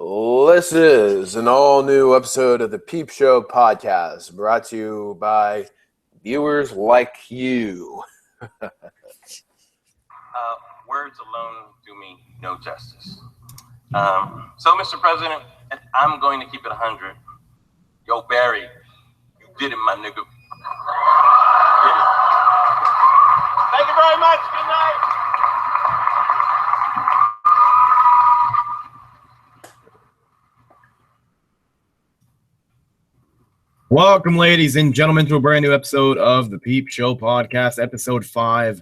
This is an all-new episode of the Peepshow Podcast, brought to you by viewers like you. Words alone do me no justice. So, Mr. President, I'm going to keep it 100. Yo, Barry, you did it, my nigga. You did it. Thank you very much. Good night. Welcome, ladies and gentlemen, to a brand new episode of the Peepshow Podcast, episode 5.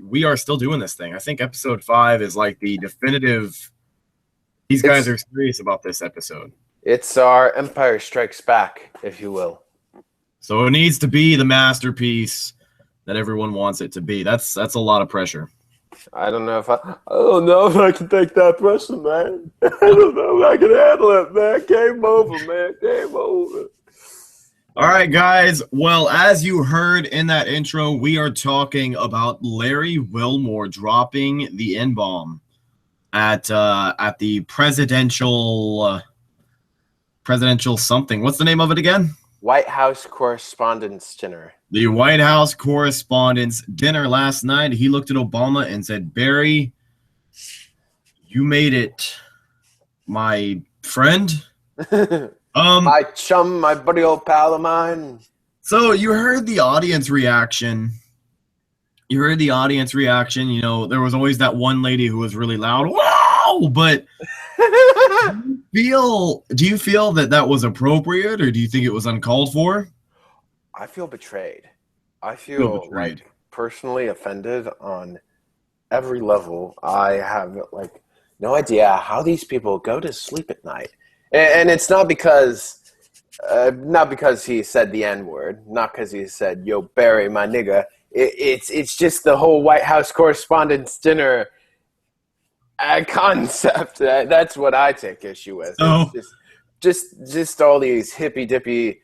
We are still doing this thing. I think episode 5 is like the definitive. These guys are serious about this episode. It's our Empire Strikes Back, if you will. So it needs to be the masterpiece that everyone wants it to be. That's a lot of pressure. I don't know if I can take that pressure, man. I don't know if I can handle it, man. Game over, man. Game over. All right, guys. Well, as you heard in that intro, we are talking about Larry Wilmore dropping the N-bomb at the presidential something. What's the name of it again? White House Correspondents' Dinner. The White House Correspondents' Dinner last night. He looked at Obama and said, "Barry, you made it, my friend." My chum, my buddy old pal of mine. So you heard the audience reaction. You know, there was always that one lady who was really loud. Wow! But do you feel that was appropriate, or do you think it was uncalled for? I feel betrayed. I feel like personally offended on every level. I have no idea how these people go to sleep at night. And it's not because he said the N-word, not because he said, "Yo, Barry, my nigga." It's just the whole White House Correspondents' Dinner concept. That's what I take issue with. Oh. It's just all these hippy-dippy,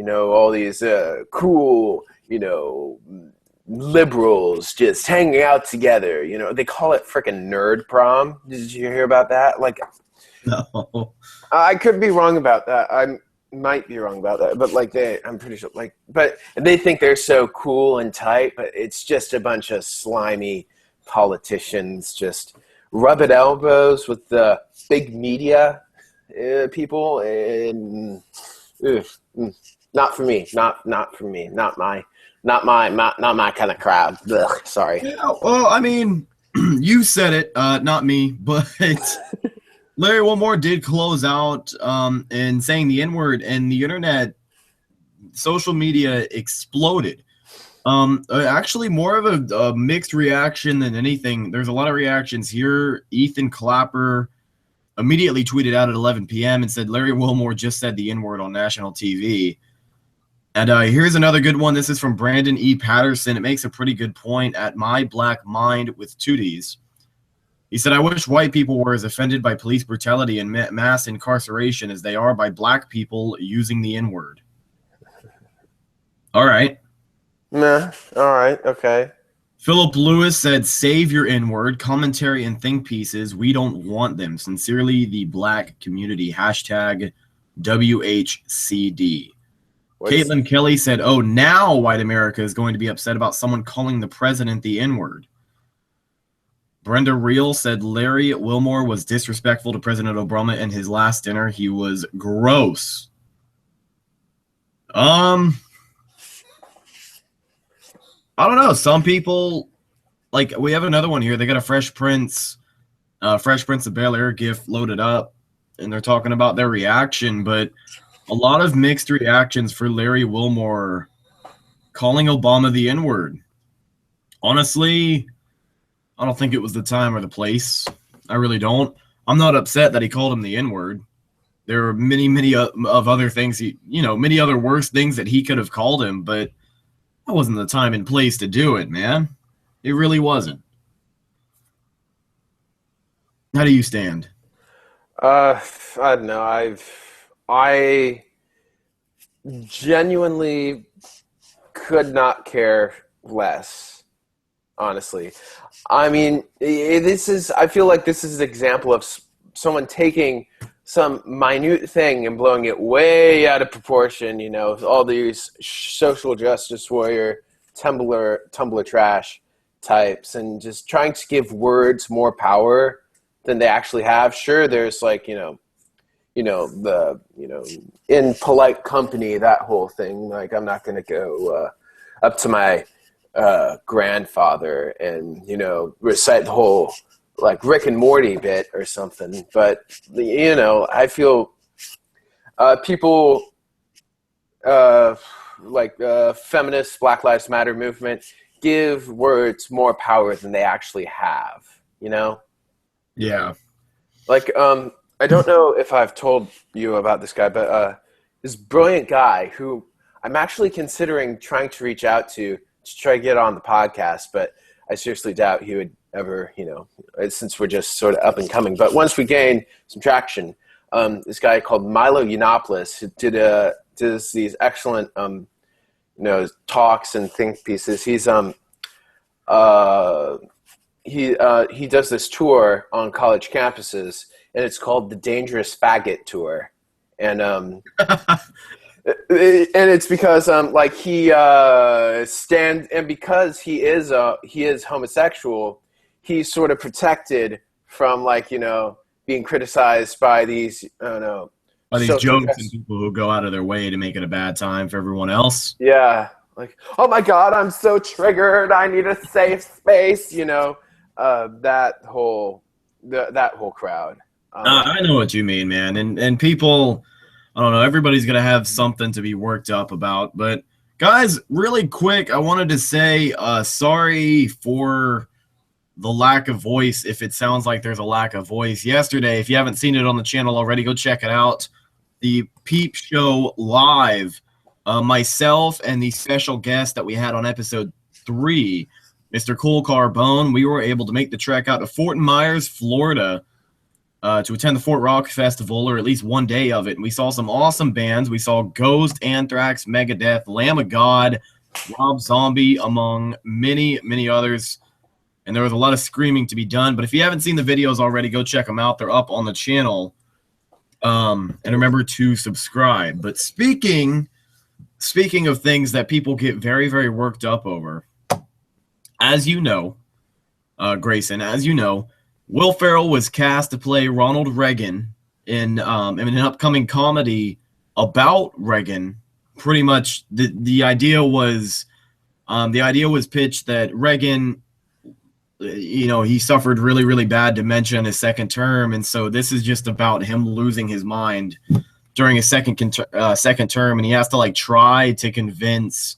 all these cool, liberals just hanging out together. They call it freaking nerd prom. Did you hear about that? No. I could be wrong about that. I might be wrong about that, but I'm pretty sure. But they think they're so cool and tight, but it's just a bunch of slimy politicians just rubbing elbows with the big media people, and not for me. Not for me. Not my kind of crowd. Ugh, sorry. Yeah, well, I mean, you said it, not me, but. Larry Wilmore did close out in saying the N-word, and the internet, social media exploded. Actually, more of a mixed reaction than anything. There's a lot of reactions here. Ethan Clapper immediately tweeted out at 11 p.m. and said, "Larry Wilmore just said the N-word on national TV." And here's another good one. This is from Brandon E. Patterson. It makes a pretty good point at My Black Mind with 2 Ds. He said, "I wish white people were as offended by police brutality and mass incarceration as they are by black people using the N-word." All right. Nah, all right, okay. Philip Lewis said, "Save your N-word, commentary and think pieces. We don't want them. Sincerely, the black community. Hashtag WHCD." Caitlin Kelly said, "Oh, now white America is going to be upset about someone calling the president the N-word." Brenda Reel said Larry Wilmore was disrespectful to President Obama in his last dinner. He was gross. I don't know. Some people, we have another one here. They got a Fresh Prince of Bel-Air gif loaded up, and they're talking about their reaction, but a lot of mixed reactions for Larry Wilmore calling Obama the N-word. Honestly, I don't think it was the time or the place. I really don't. I'm not upset that he called him the N-word. There are many of other things, many other worse things that he could have called him, but that wasn't the time and place to do it, man. It really wasn't. How do you stand? I don't know. I genuinely could not care less, honestly. I mean, I feel like this is an example of someone taking some minute thing and blowing it way out of proportion, you know, all these social justice warrior, Tumblr trash types, and just trying to give words more power than they actually have. Sure, there's like, in polite company, that whole thing. Like, I'm not going to go up to my grandfather and, recite the whole like Rick and Morty bit or something. But, I feel people feminist Black Lives Matter movement give words more power than they actually have, Yeah. Like, I don't know if I've told you about this guy, but this brilliant guy who I'm actually considering trying to reach out to try to get on the podcast, but I seriously doubt he would ever, since we're just sort of up and coming. But once we gain some traction, this guy called Milo Yiannopoulos who does these excellent, talks and think pieces. He's he does this tour on college campuses, and it's called the Dangerous Faggot Tour. And and it's because because he is homosexual, he's sort of protected from being criticized by these by these jokes and people who go out of their way to make it a bad time for everyone else. Yeah, like, oh my God, I'm so triggered, I need a safe space. That whole crowd. I know what you mean, man. And people, I don't know, everybody's going to have something to be worked up about. But guys, really quick, I wanted to say sorry for the lack of voice. If it sounds like there's a lack of voice yesterday, if you haven't seen it on the channel already, go check it out. The Peepshow Live, myself and the special guest that we had on episode 3, Mr. Cool Carbone, we were able to make the trek out to Fort Myers, Florida, to attend the Fort Rock Festival, or at least one day of it. And we saw some awesome bands. We saw Ghost, Anthrax, Megadeth, Lamb of God, Rob Zombie, among many, many others. And there was a lot of screaming to be done. But if you haven't seen the videos already, go check them out. They're up on the channel. And remember to subscribe. But speaking of things that people get very, very worked up over, as you know, Grayson, Will Ferrell was cast to play Ronald Reagan in an upcoming comedy about Reagan. Pretty much, the idea was pitched that Reagan, he suffered really, really bad dementia in his second term, and so this is just about him losing his mind during his second term, and he has to try to convince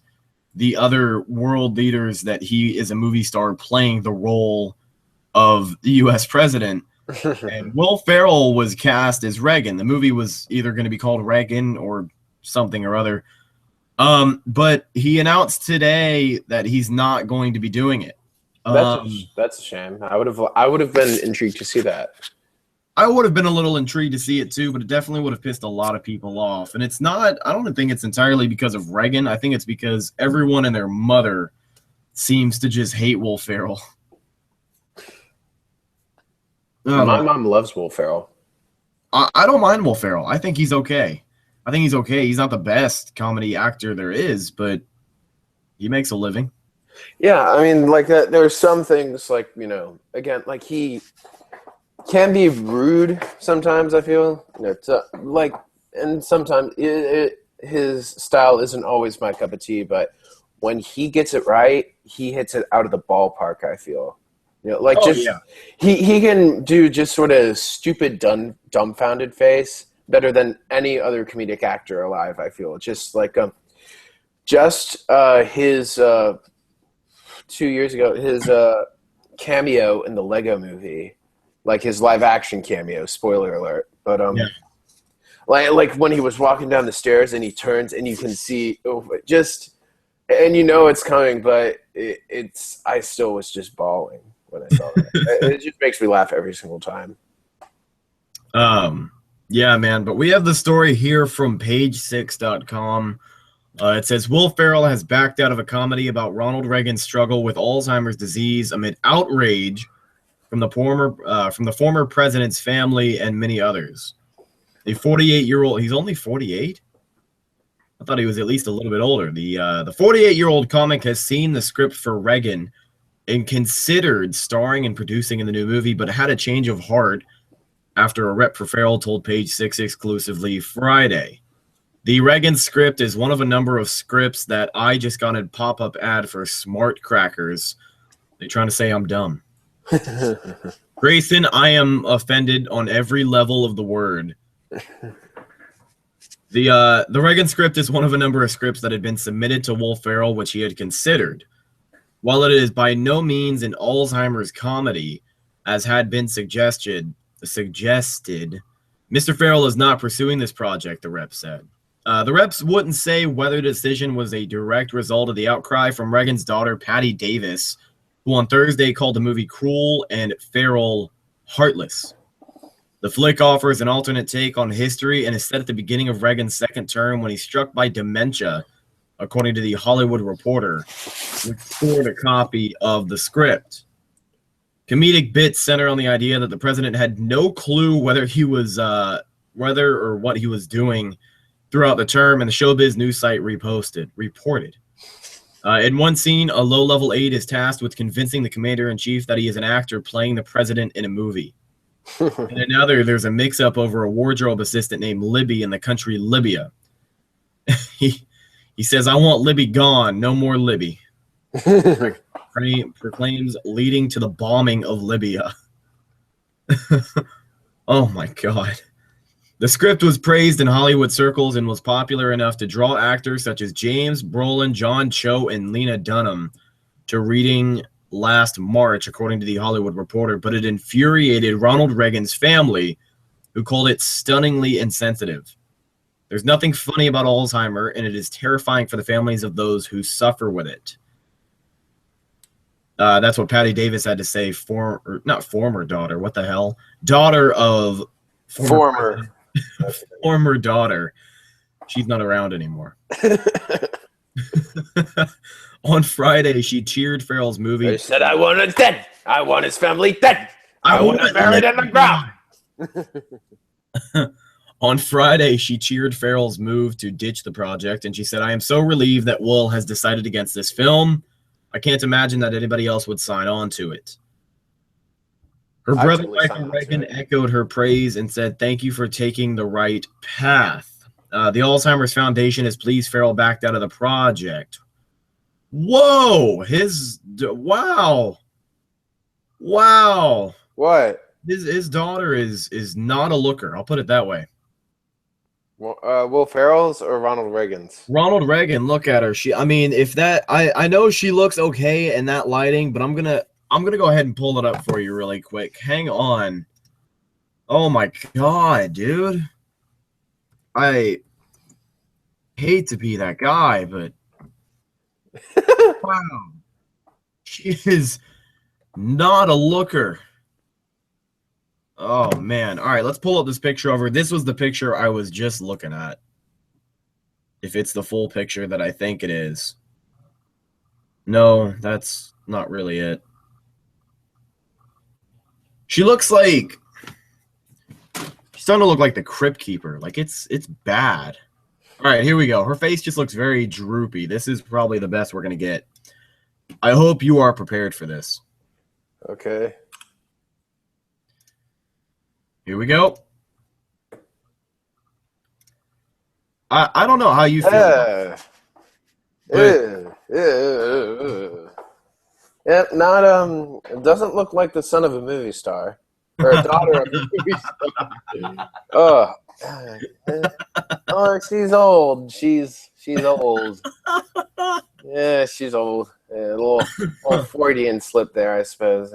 the other world leaders that he is a movie star playing the role of the U.S. president. And Will Ferrell was cast as Reagan. The movie was either going to be called Reagan or something or other. But he announced today that he's not going to be doing it. That's a shame. I would have been intrigued to see that. I would have been a little intrigued to see it too, but it definitely would have pissed a lot of people off. And it's not, I don't think it's entirely because of Reagan. I think it's because everyone and their mother seems to just hate Will Ferrell. My mom loves Will Ferrell. I don't mind Will Ferrell. I think he's okay. He's not the best comedy actor there is, but he makes a living. Yeah, I mean, there's some things again, he can be rude sometimes, I feel. And sometimes his style isn't always my cup of tea, but when he gets it right, he hits it out of the ballpark, I feel. He can do just sort of stupid, dumbfounded face better than any other comedic actor alive, I feel. Just his 2 years ago, his cameo in the Lego movie, his live action cameo, spoiler alert. But when he was walking down the stairs and he turns and you can see and it's coming, but I still was just bawling when I saw that. It just makes me laugh every single time. Yeah, man. But we have the story here from page6.com. It says Will Ferrell has backed out of a comedy about Ronald Reagan's struggle with Alzheimer's disease amid outrage from the former president's family and many others. The 48-year-old, he's only 48? I thought he was at least a little bit older. The 48-year-old comic has seen the script for Reagan and considered starring and producing in the new movie, but had a change of heart after a rep for Ferrell told Page Six exclusively Friday. The Reagan script is one of a number of scripts that I just got a pop-up ad for Smart Crackers. They're trying to say I'm dumb. Grayson, I am offended on every level of the word. The Reagan script is one of a number of scripts that had been submitted to Will Ferrell, which he had considered. While it is by no means an Alzheimer's comedy, as had been suggested, Mr. Ferrell is not pursuing this project, the rep said. The reps wouldn't say whether the decision was a direct result of the outcry from Reagan's daughter, Patty Davis, who on Thursday called the movie cruel and Ferrell heartless. The flick offers an alternate take on history and is set at the beginning of Reagan's second term when he's struck by dementia, according to The Hollywood Reporter, which scored a copy of the script. Comedic bits center on the idea that the president had no clue whether or what he was doing throughout the term, and the Showbiz news site reported. In one scene, a low-level aide is tasked with convincing the commander-in-chief that he is an actor playing the president in a movie. In another, there's a mix-up over a wardrobe assistant named Libby in the country Libya. He says, "I want Libby gone, no more Libby." Proclaims leading to the bombing of Libya. Oh my God. The script was praised in Hollywood circles and was popular enough to draw actors such as James Brolin, John Cho, and Lena Dunham to reading last March, according to The Hollywood Reporter, but it infuriated Ronald Reagan's family, who called it stunningly insensitive. There's nothing funny about Alzheimer, and it is terrifying for the families of those who suffer with it. That's what Patty Davis had to say. Not former daughter. What the hell? Daughter of Former daughter. She's not around anymore. On Friday, she cheered Ferrell's movie. They said, "I want him dead. I want his family dead. I want him buried in the ground." On Friday, she cheered Ferrell's move to ditch the project, and she said, "I am so relieved that Will has decided against this film. I can't imagine that anybody else would sign on to it." Her brother Michael Reagan echoed her praise and said, "Thank you for taking the right path." The Alzheimer's Foundation has pleased Ferrell backed out of the project. Whoa! Wow! What? His daughter is not a looker. I'll put it that way. Will Ferrell's or Ronald Reagan's? Ronald Reagan, look at her. I know she looks okay in that lighting, but I'm gonna go ahead and pull it up for you really quick. Hang on. Oh my God, dude. I hate to be that guy, but wow. She is not a looker. Oh, man. All right, let's pull up this picture over. This was the picture I was just looking at. If it's the full picture that I think it is. No, that's not really it. She looks like... She's starting to look like the Crypt Keeper. Like, it's bad. All right, here we go. Her face just looks very droopy. This is probably the best we're going to get. I hope you are prepared for this. Okay. Here we go. I don't know how you feel. Yeah, not it doesn't look like the son of a movie star or a daughter of a movie star. Oh, she's old. She's old. Yeah, she's old. Yeah, a little Freudian slip there, I suppose.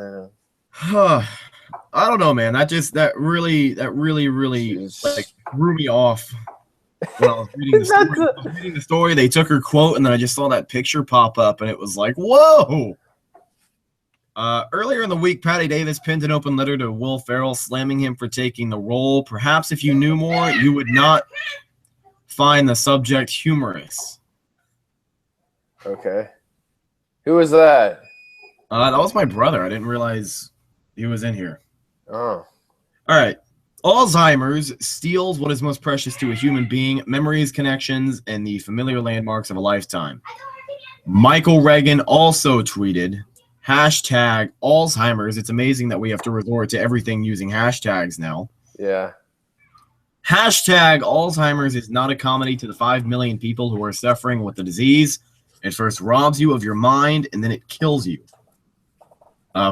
I don't know, man. That really like threw me off. When I was reading the story, they took her quote, and then I just saw that picture pop up, and it was like, whoa. Earlier in the week, Patty Davis penned an open letter to Will Ferrell, slamming him for taking the role. Perhaps if you knew more, you would not find the subject humorous. Okay. Who was that? That was my brother. I didn't realize he was in here. Oh. All right. Alzheimer's steals what is most precious to a human being: memories, connections, and the familiar landmarks of a lifetime. Michael Reagan also tweeted, hashtag Alzheimer's. It's amazing that we have to resort to everything using hashtags now. Yeah. Hashtag Alzheimer's is not a comedy to the 5 million people who are suffering with the disease. It first robs you of your mind, and then it kills you.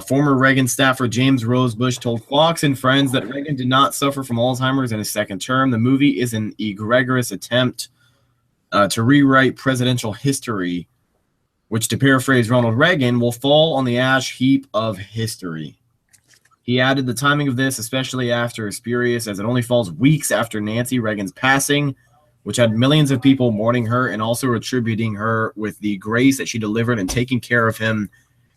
Former Reagan staffer James Rosebush told Fox and Friends that Reagan did not suffer from Alzheimer's in his second term. The movie is an egregious attempt to rewrite presidential history, which, to paraphrase Ronald Reagan, will fall on the ash heap of history. He added, the timing of this, especially after, is spurious, as it only falls weeks after Nancy Reagan's passing, which had millions of people mourning her and also attributing her with the grace that she delivered in taking care of him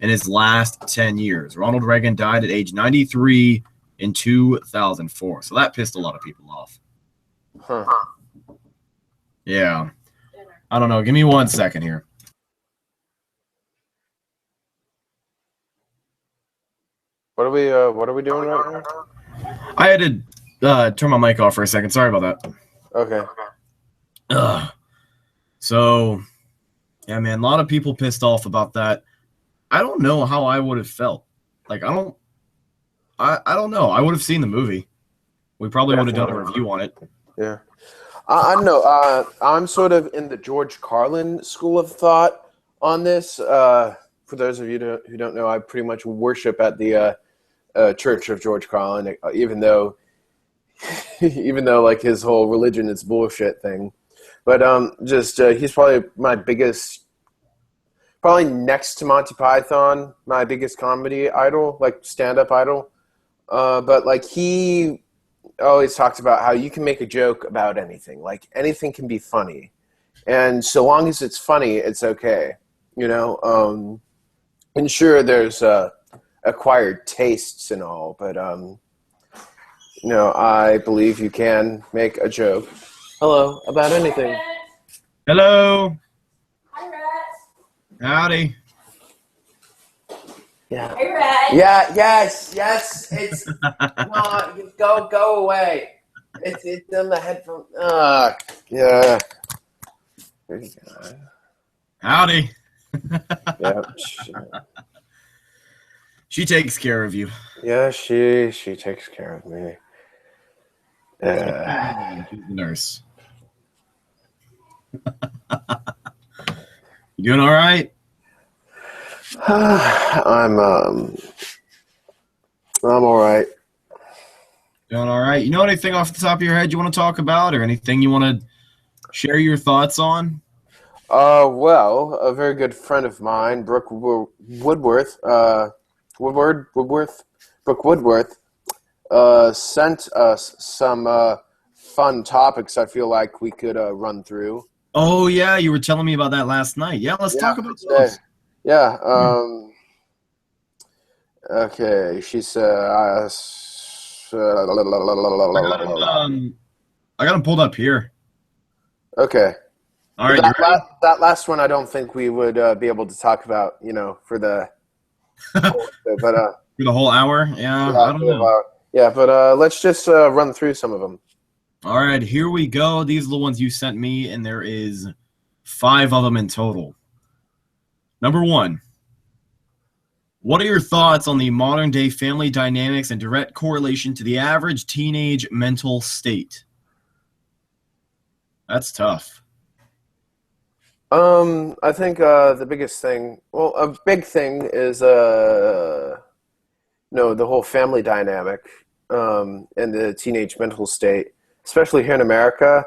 in his last 10 years. Ronald Reagan died at age 93 in 2004. So that pissed a lot of people off. Huh. Yeah. I don't know. Give me 1 second here. What are we doing right now? I had to turn my mic off for a second. Sorry about that. Okay. So, yeah, man, a lot of people pissed off about that. I don't know how I would have felt. Like, I don't know. I would have seen the movie. We probably would have done a review on it. Yeah. I don't know. I'm sort of in the George Carlin school of thought on this. For those of you who don't know, I pretty much worship at the Church of George Carlin, even though like his whole religion is bullshit thing. But he's probably my biggest, probably next to Monty Python, my biggest comedy idol, like stand-up idol. But like he always talks about how you can make a joke about anything. Like anything can be funny, and so long as it's funny, it's okay. You know. And sure, there's acquired tastes and all, but you know, I believe you can make a joke. Hello, about anything. Hello. Hi, Rat. Howdy. Yeah. Hey, Rat. Yeah. Yes. It's no. Go away. It's in the headphone. Yeah. There you go. Howdy. Yeah. She takes care of you. Yeah, she takes care of me. She's the nurse. You doing all right? I'm all right. Doing all right. You know anything off the top of your head you want to talk about, or anything you want to share your thoughts on? Well, a very good friend of mine, Brooke Woodworth, sent us some fun topics I feel like we could run through. Oh, yeah, you were telling me about that last night. Yeah, let's talk about those. Yeah. Okay, she said, I got them pulled up here. Okay. All right, that last one I don't think we would be able to talk about, you know, for the but for the whole hour? Yeah, I don't know. Yeah, but let's just run through some of them. All right, here we go. These are the ones you sent me, and there is 5 of them in total. Number 1. What are your thoughts on the modern-day family dynamics and direct correlation to the average teenage mental state? That's tough. I think the biggest thing, well, a big thing is, the whole family dynamic and the teenage mental state, especially here in America.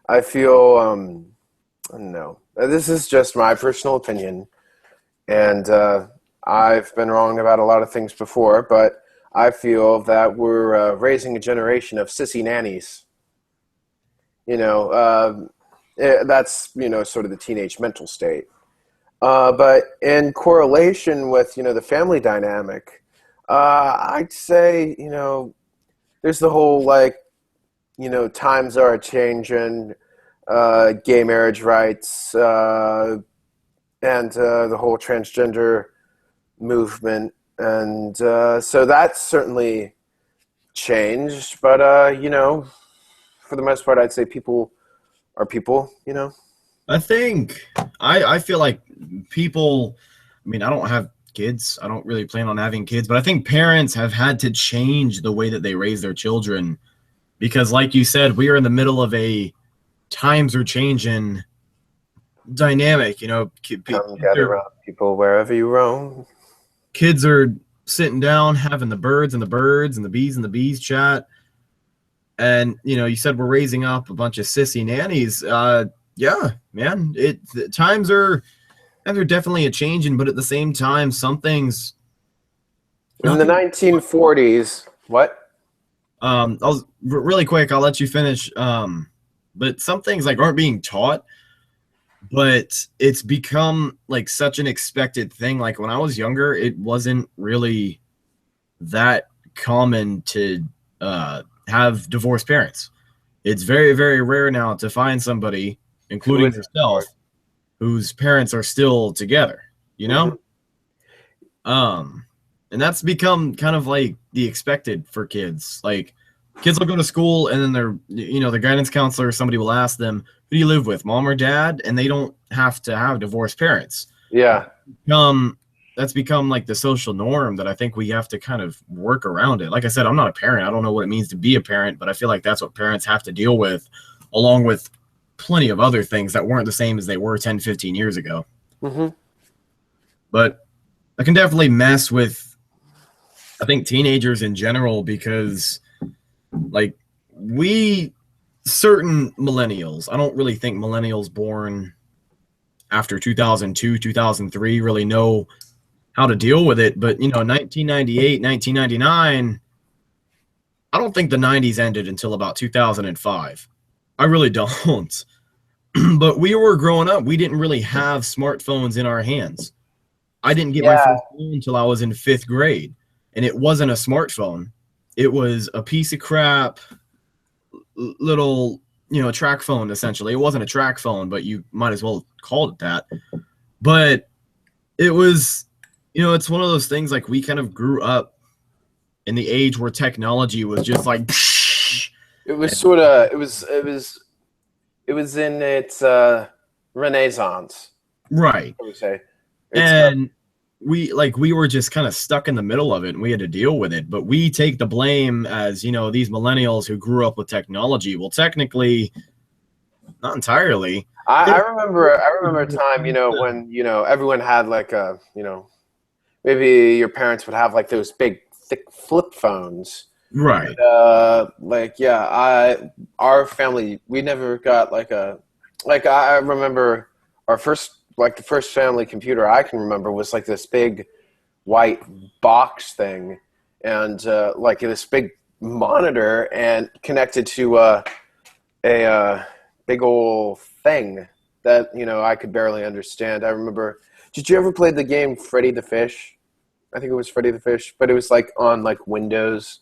I feel, I don't know, this is just my personal opinion, and I've been wrong about a lot of things before, but I feel that we're raising a generation of sissy nannies. You know, that's, you know, sort of the teenage mental state. But in correlation with, you know, the family dynamic, I'd say, you know, there's the whole, like, you know, times are changing, gay marriage rights, and the whole transgender movement. And so that's certainly changed, but you know, for the most part, I'd say people are people. You know. I think I feel like people. I mean, I don't have kids. I don't really plan on having kids, but I think parents have had to change the way that they raise their children because, like you said, we are in the middle of a times are changing dynamic. You know, Come gather around, people, wherever you roam. Kids are sitting down, having the birds and the birds and the bees chat. And, you know, you said we're raising up a bunch of sissy nannies. Yeah, man, the times are definitely a changing, but at the same time, some things. In the 1940s, what? I'll really quick. I'll let you finish. But some things like aren't being taught, but it's become like such an expected thing. Like when I was younger, it wasn't really that common to have divorced parents. It's very, very rare now to find somebody, including yourself, whose parents are still together, you know? Mm-hmm. And that's become kind of like the expected for kids. Like kids will go to school and then their guidance counselor or somebody will ask them, who do you live with, mom or dad? And they don't have to have divorced parents. Yeah. That's become like the social norm that I think we have to kind of work around it. Like I said, I'm not a parent. I don't know what it means to be a parent, but I feel like that's what parents have to deal with, along with plenty of other things that weren't the same as they were 10, 15 years ago. Mm-hmm. But I can definitely mess with, I think, teenagers in general because, like, certain millennials, I don't really think millennials born after 2002, 2003 really know how to deal with it. But, you know, 1998, 1999, I don't think the 90s ended until about 2005. I really don't. But we were growing up. We didn't really have smartphones in our hands. I didn't get my first phone until I was in 5th grade. And it wasn't a smartphone. It was a piece of crap little, you know, track phone, essentially. It wasn't a track phone, but you might as well call it that. But it was, you know, it's one of those things like we kind of grew up in the age where technology was just like it was sort of it was in its renaissance, right? I would say. And we were just kind of stuck in the middle of it and we had to deal with it. But we take the blame as, you know, these millennials who grew up with technology. Well, technically, not entirely. I remember a time, you know, when, you know, everyone had like a, you know, maybe your parents would have like those big thick flip phones. Right. And, our family, we never got I remember the first family computer I can remember was like this big white box thing and like this big monitor and connected to a big old thing that, you know, I could barely understand. I remember, did you ever play the game Freddy the Fish? I think it was Freddy the Fish, but it was like on like Windows.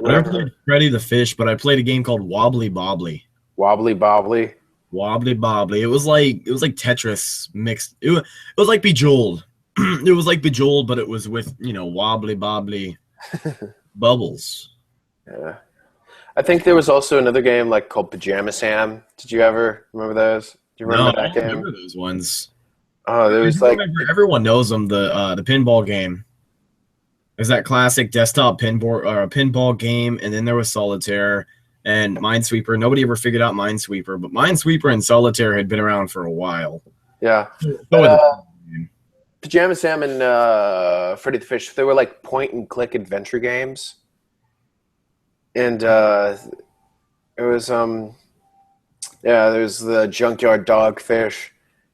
I never played Freddy the Fish, but I played a game called Wobbly Bobbly. Wobbly Bobbly. Wobbly Bobbly. It was like Tetris mixed. It was like Bejeweled. It was like Bejeweled, but it was with, you know, wobbly bobbly bubbles. Yeah. I think there was also another game like called Pajama Sam. Did you ever remember those? Do you remember that game? I remember those ones. Oh, there was like everyone knows them. The pinball game. There's that classic desktop pinball game, and then there was Solitaire and Minesweeper. Nobody ever figured out Minesweeper, but Minesweeper and Solitaire had been around for a while. Yeah. Pajama Sam and Freddy the Fish, they were like point-and-click adventure games. And it was, there's the Junkyard Dogfish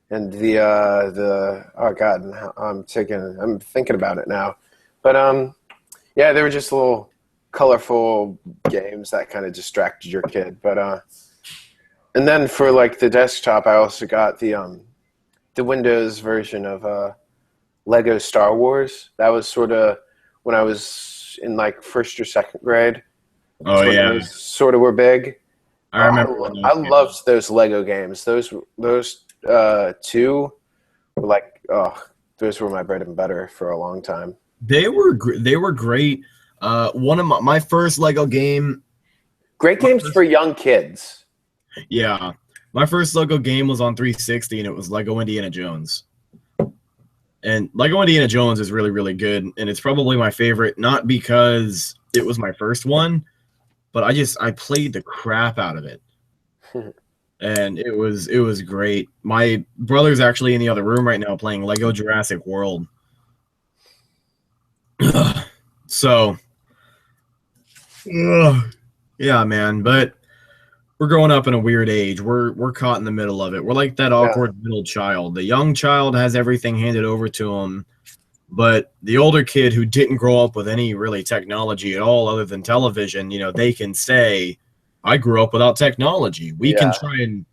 and the oh God, I'm thinking about it now. But, they were just little colorful games that kind of distracted your kid. But, and then for like the desktop, I also got the Windows version of Lego Star Wars. That was sort of when I was in like 1st or 2nd grade. Oh yeah, those sort of were big. I remember. I loved those Lego games. Those two were like, those were my bread and butter for a long time. They were great. One of my first Lego game. Great games for young kids. Yeah. My first Lego game was on 360, and it was Lego Indiana Jones. And Lego Indiana Jones is really, really good, and it's probably my favorite, not because it was my first one, but I played the crap out of it. And it was great. My brother's actually in the other room right now playing Lego Jurassic World. So, yeah, man, but we're growing up in a weird age. We're caught in the middle of it. We're like that awkward middle child. The young child has everything handed over to him, but the older kid who didn't grow up with any really technology at all other than television, they can say, I grew up without technology. We can try and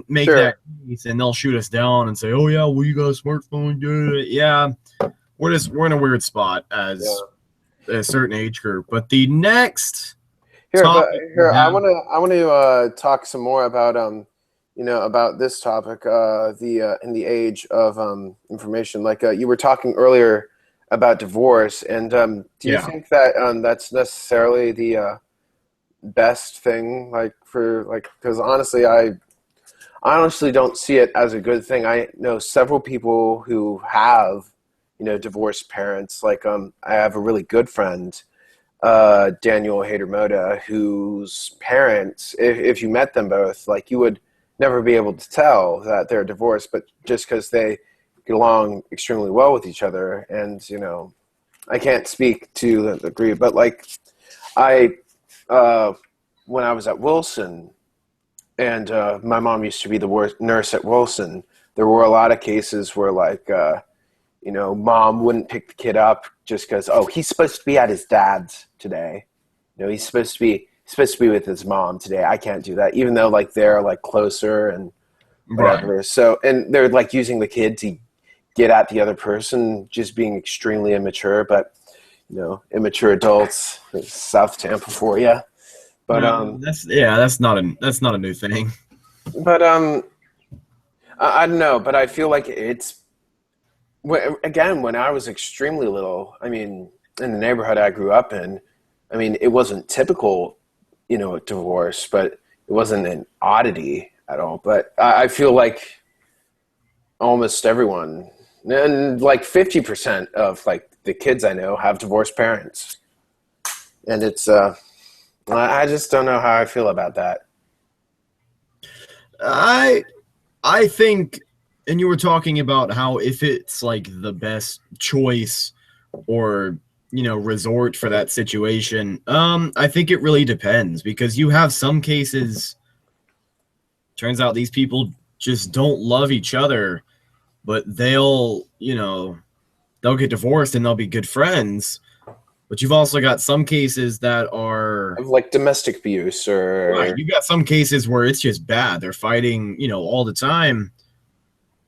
make that case, and they'll shoot us down and say, "Oh yeah, well you got a smartphone." Yeah, we're in a weird spot as a certain age group. But the next I want to talk some more about about this topic, in the age of information. Like you were talking earlier about divorce, and do you think that that's necessarily the best thing, because honestly I honestly don't see it as a good thing. I know several people who have divorced parents. Like I have a really good friend, Daniel Hadermoda, whose parents, if you met them both, like you would never be able to tell that they're divorced, but just because they get along extremely well with each other. And I can't speak to the degree, but like when I was at Wilson, and my mom used to be the nurse at Wilson, there were a lot of cases where mom wouldn't pick the kid up just because, he's supposed to be at his dad's today. He's supposed to be with his mom today. I can't do that, even though they're closer and whatever. Right. So, and they're using the kid to get at the other person, just being extremely immature. But immature adults, South Tampa for you. But that's not a new thing. But I don't know. But I feel like it's, again, when I was extremely little, I mean, in the neighborhood I grew up in, I mean, it wasn't typical, divorce, but it wasn't an oddity at all. But I feel like almost everyone, and 50% of the kids I know have divorced parents, and it's I just don't know how I feel about that. I think, and you were talking about how if it's the best choice or resort for that situation. I think it really depends, because you have some cases, turns out these people just don't love each other, but they'll get divorced and they'll be good friends. But you've also got some cases that are domestic abuse, or right. You got some cases where it's just bad. They're fighting, all the time.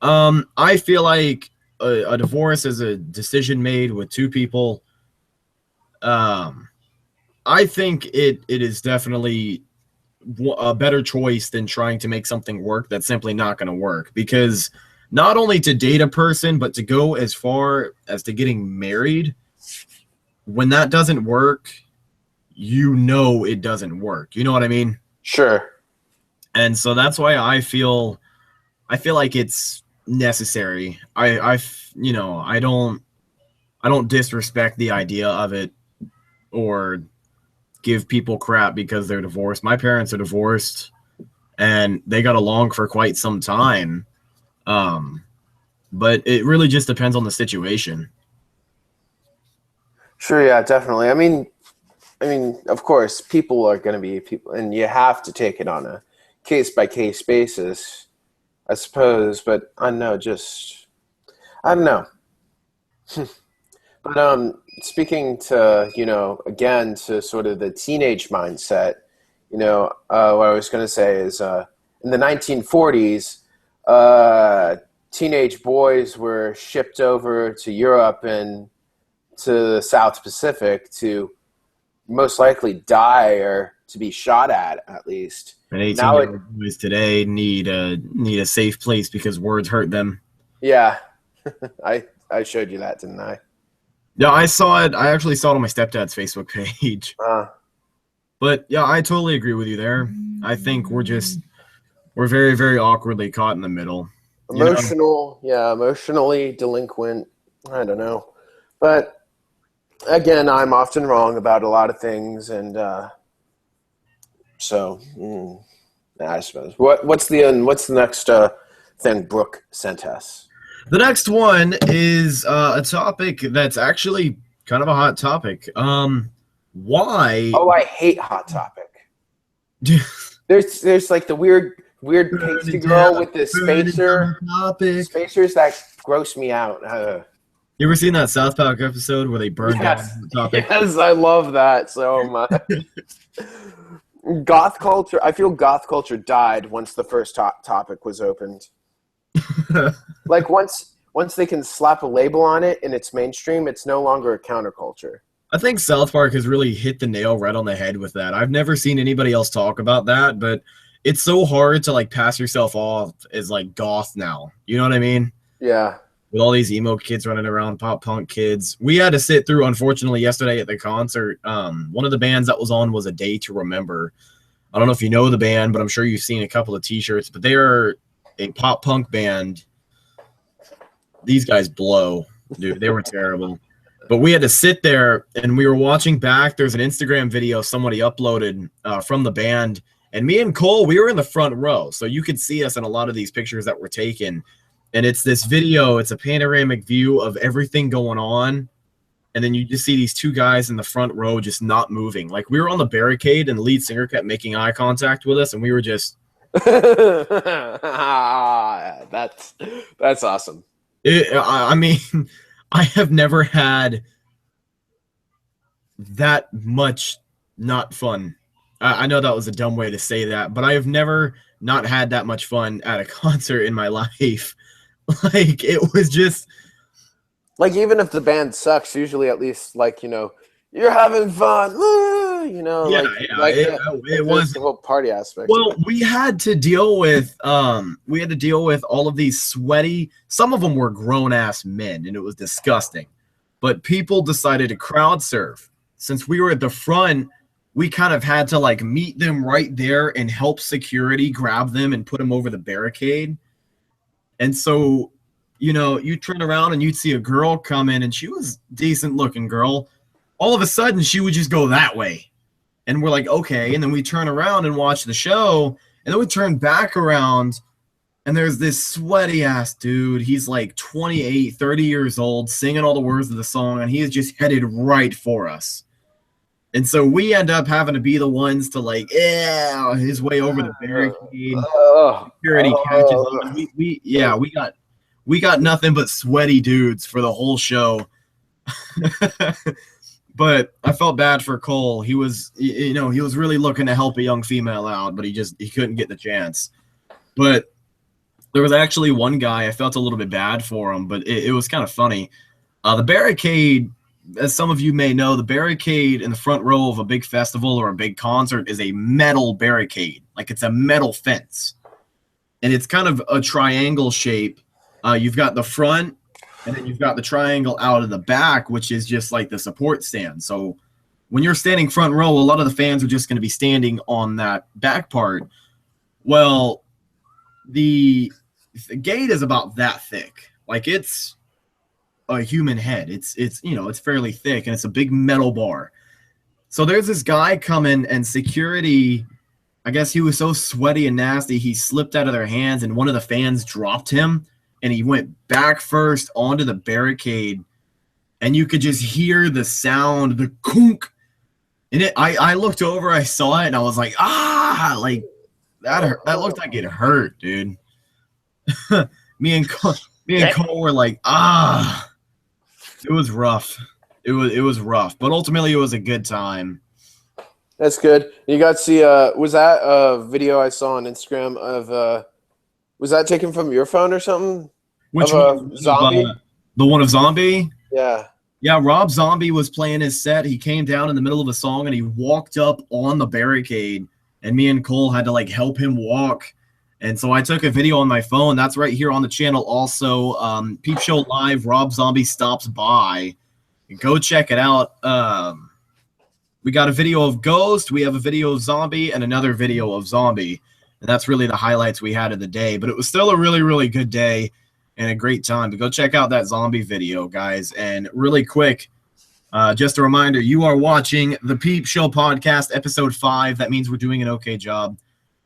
I feel like a divorce is a decision made with two people. I think it is definitely a better choice than trying to make something work that's simply not going to work, because not only to date a person, but to go as far as to getting married, when that doesn't work, it doesn't work. You know what I mean? Sure. And so that's why I feel like it's necessary. I don't disrespect the idea of it or give people crap because they're divorced. My parents are divorced and they got along for quite some time. But it really just depends on the situation. Sure, yeah, definitely. I mean, of course, people are going to be people, and you have to take it on a case-by-case basis, I suppose. But I don't know. But speaking to, again, to sort of the teenage mindset, what I was going to say is in the 1940s, teenage boys were shipped over to Europe and to the South Pacific to most likely die or to be shot at least. And 18-year-old boys today need a safe place because words hurt them. Yeah. I showed you that, didn't I? Yeah, I saw it. I actually saw it on my stepdad's Facebook page. But yeah, I totally agree with you there. I think we're very, very awkwardly caught in the middle. Emotionally delinquent. I don't know. But again, I'm often wrong about a lot of things, and I suppose. What's the next thing Brooke sent us? The next one is a topic that's actually kind of a hot topic. Why? Oh, I hate Hot Topic. There's like the weird pasty girl with the spacers that gross me out. You ever seen that South Park episode where they burned down the topic? Yes, I love that so much. Goth culture. I feel goth culture died once the first topic was opened. Like once they can slap a label on it and it's mainstream, it's no longer a counterculture. I think South Park has really hit the nail right on the head with that. I've never seen anybody else talk about that, but it's so hard to like pass yourself off as like goth now. You know what I mean? Yeah. With all these emo kids running around, pop punk kids. We had to sit through, unfortunately, yesterday at the concert. One of the bands that was on was A Day to Remember. I don't know if you know the band, but I'm sure you've seen a couple of T-shirts. But they are a pop punk band. These guys blow, dude. They were terrible. But we had to sit there, and we were watching back. There's an Instagram video somebody uploaded from the band. And me and Cole, we were in the front row. So you could see us in a lot of these pictures that were taken. And it's this video. It's a panoramic view of everything going on. And then you just see these two guys in the front row just not moving. Like, we were on the barricade, and the lead singer kept making eye contact with us, and we were just... That's awesome. I mean, I have never had that much not fun. I know that was a dumb way to say that, but I have never not had that much fun at a concert in my life. Like, it was just... Like, even if the band sucks, usually at least, like, you know, you're having fun, you know. It was the whole party aspect. Well, we had to deal with all of these sweaty, some of them were grown-ass men, and it was disgusting. But people decided to crowd surf. Since we were at the front, we kind of had to, like, meet them right there and help security grab them and put them over the barricade. And so, you know, you turn around and you'd see a girl come in, and she was a decent-looking girl. All of a sudden, she would just go that way. And we're like, okay. And then we turn around and watch the show, and then we turn back around, and there's this sweaty-ass dude. He's like 28, 30 years old, singing all the words of the song, and he is just headed right for us. And so we end up having to be the ones to, like, his way over the barricade. Security catches him. We got nothing but sweaty dudes for the whole show. But I felt bad for Cole. He was, you know, he was really looking to help a young female out, but he couldn't get the chance. But there was actually one guy, I felt a little bit bad for him, but it was kind of funny. The barricade, as some of you may know, the barricade in the front row of a big festival or a big concert is a metal barricade. Like, it's a metal fence. And it's kind of a triangle shape. You've got the front, and then you've got the triangle out of the back, which is just like the support stand. So when you're standing front row, a lot of the fans are just going to be standing on that back part. Well, the gate is about that thick. Like, it's a human head. It's you know, it's fairly thick, and it's a big metal bar. So there's this guy coming, and security, I guess he was so sweaty and nasty, he slipped out of their hands, and one of the fans dropped him. And he went back first onto the barricade, and you could just hear the sound, the kunk. And I looked over, I saw it, and I was like, like that hurt. That looked like it hurt, dude. me and Cole were like, It was rough. It was rough, but ultimately it was a good time. That's good. You got to see. Was that a video I saw on Instagram of? Was that taken from your phone or something? Which one? Zombie? The one of Zombie? Yeah. Yeah, Rob Zombie was playing his set. He came down in the middle of a song, and he walked up on the barricade, and me and Cole had to, like, help him walk. And so I took a video on my phone. That's right here on the channel also. Peepshow Live, Rob Zombie stops by. Go check it out. We got a video of Ghost, we have a video of Zombie, and another video of Zombie. And that's really the highlights we had of the day. But it was still a really, really good day and a great time. But go check out that Zombie video, guys. And really quick, just a reminder, you are watching the Peepshow Podcast, Episode 5. That means we're doing an okay job.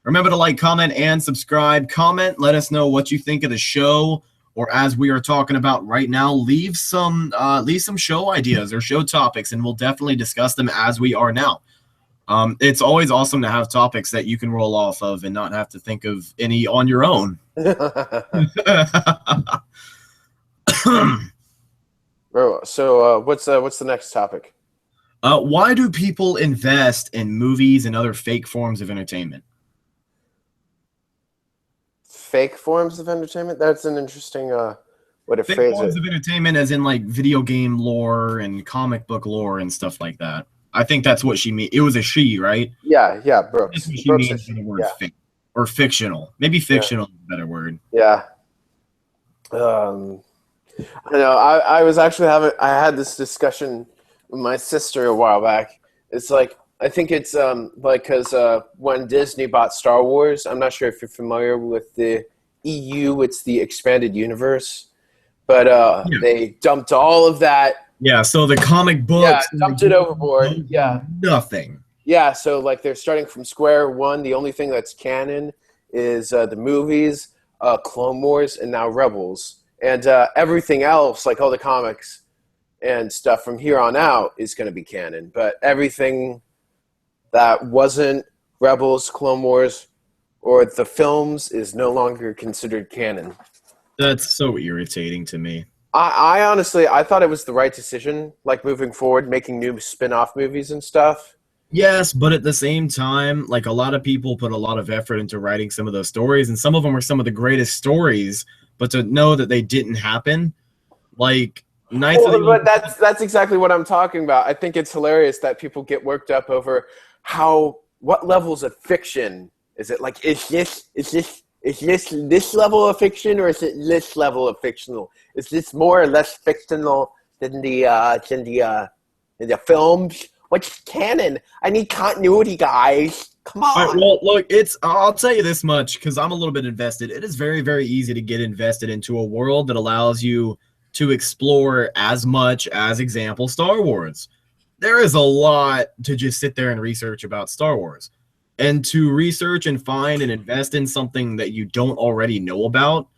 Remember to like, comment, and subscribe. Comment, let us know what you think of the show. Or as we are talking about right now, leave some show ideas or show topics, and we'll definitely discuss them as we are now. It's always awesome to have topics that you can roll off of and not have to think of any on your own. So what's the next topic? Why do people invest in movies and other fake forms of entertainment? Fake forms of entertainment? That's an interesting way to Fake phrase forms it. of entertainment as in like video game lore and comic book lore and stuff like that. I think that's what she mean. It was a she, right? Yeah, Brooks. That's what she Brooks means by the word yeah. fake or fictional. Maybe fictional is a better word. Yeah. I know. I had this discussion with my sister a while back. It's like, I think it's because when Disney bought Star Wars, I'm not sure if you're familiar with the EU. It's the expanded universe, but they dumped all of that. Yeah, so the comic books. Yeah, dumped it overboard. Yeah. Nothing. Yeah, so like they're starting from square one. The only thing that's canon is the movies, Clone Wars, and now Rebels. And everything else, like all the comics and stuff from here on out, is going to be canon. But everything that wasn't Rebels, Clone Wars, or the films is no longer considered canon. That's so irritating to me. I honestly, I thought it was the right decision, like moving forward, making new spin-off movies and stuff. Yes, but at the same time, like a lot of people put a lot of effort into writing some of those stories, and some of them are some of the greatest stories, but to know that they didn't happen, like but that's exactly what I'm talking about. I think it's hilarious that people get worked up over what levels of fiction is it? Like, is this level of fiction, or is it this level of fictional? Is this more or less fictional than the films? What's canon? I need continuity, guys. Come on. All right, well, look, I'll tell you this much because I'm a little bit invested. It is very, very easy to get invested into a world that allows you to explore as much as, example, Star Wars. There is a lot to just sit there and research about Star Wars. And to research and find and invest in something that you don't already know about,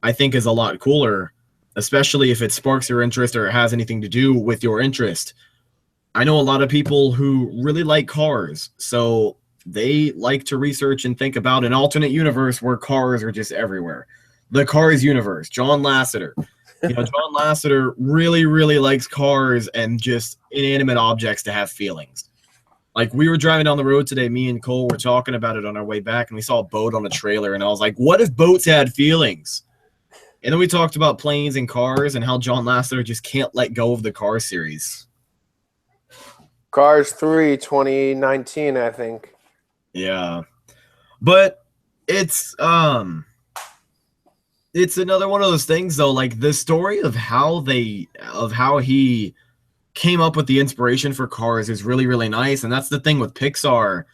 I think is a lot cooler, especially if it sparks your interest or it has anything to do with your interest. I know a lot of people who really like cars, so they like to research and think about an alternate universe where cars are just everywhere. The Cars universe, John Lasseter. John Lasseter really, really likes cars and just inanimate objects to have feelings. Like, we were driving down the road today, me and Cole were talking about it on our way back, and we saw a boat on a trailer, and I was like, what if boats had feelings? And then we talked about planes and cars and how John Lasseter just can't let go of the car series. Cars 3, 2019, I think. Yeah. But it's another one of those things, though, like the story of how he came up with the inspiration for Cars is really, really nice. And that's the thing with Pixar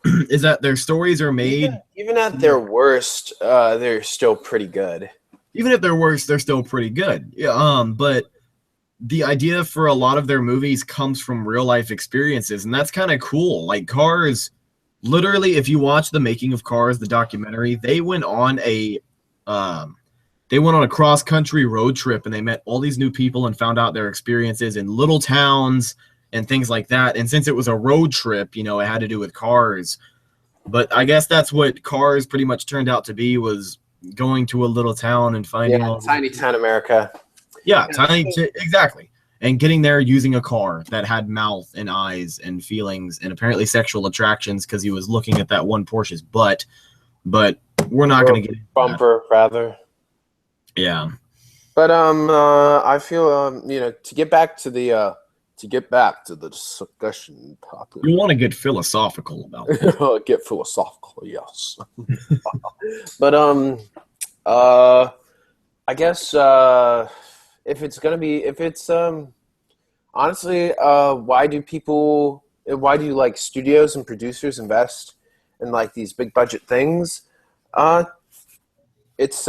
is that their stories are made. Even at their worst, they're still pretty good. Even at their worst, they're still pretty good. Yeah. But the idea for a lot of their movies comes from real life experiences, and that's kind of cool. Like Cars, literally, if you watch the making of Cars, the documentary, they went on a cross-country road trip, and they met all these new people and found out their experiences in little towns and things like that. And since it was a road trip, it had to do with cars. But I guess that's what Cars pretty much turned out to be, was going to a little town and finding tiny town America. Yeah, exactly. And getting there using a car that had mouth and eyes and feelings and apparently sexual attractions because he was looking at that one Porsche's butt. But we're not going to get into bumper, rather. Yeah. But I feel to get back to the discussion topic. You want to get philosophical about it. Get philosophical, yes. But I guess if it's Honestly, why do like studios and producers invest in like these big budget things? It's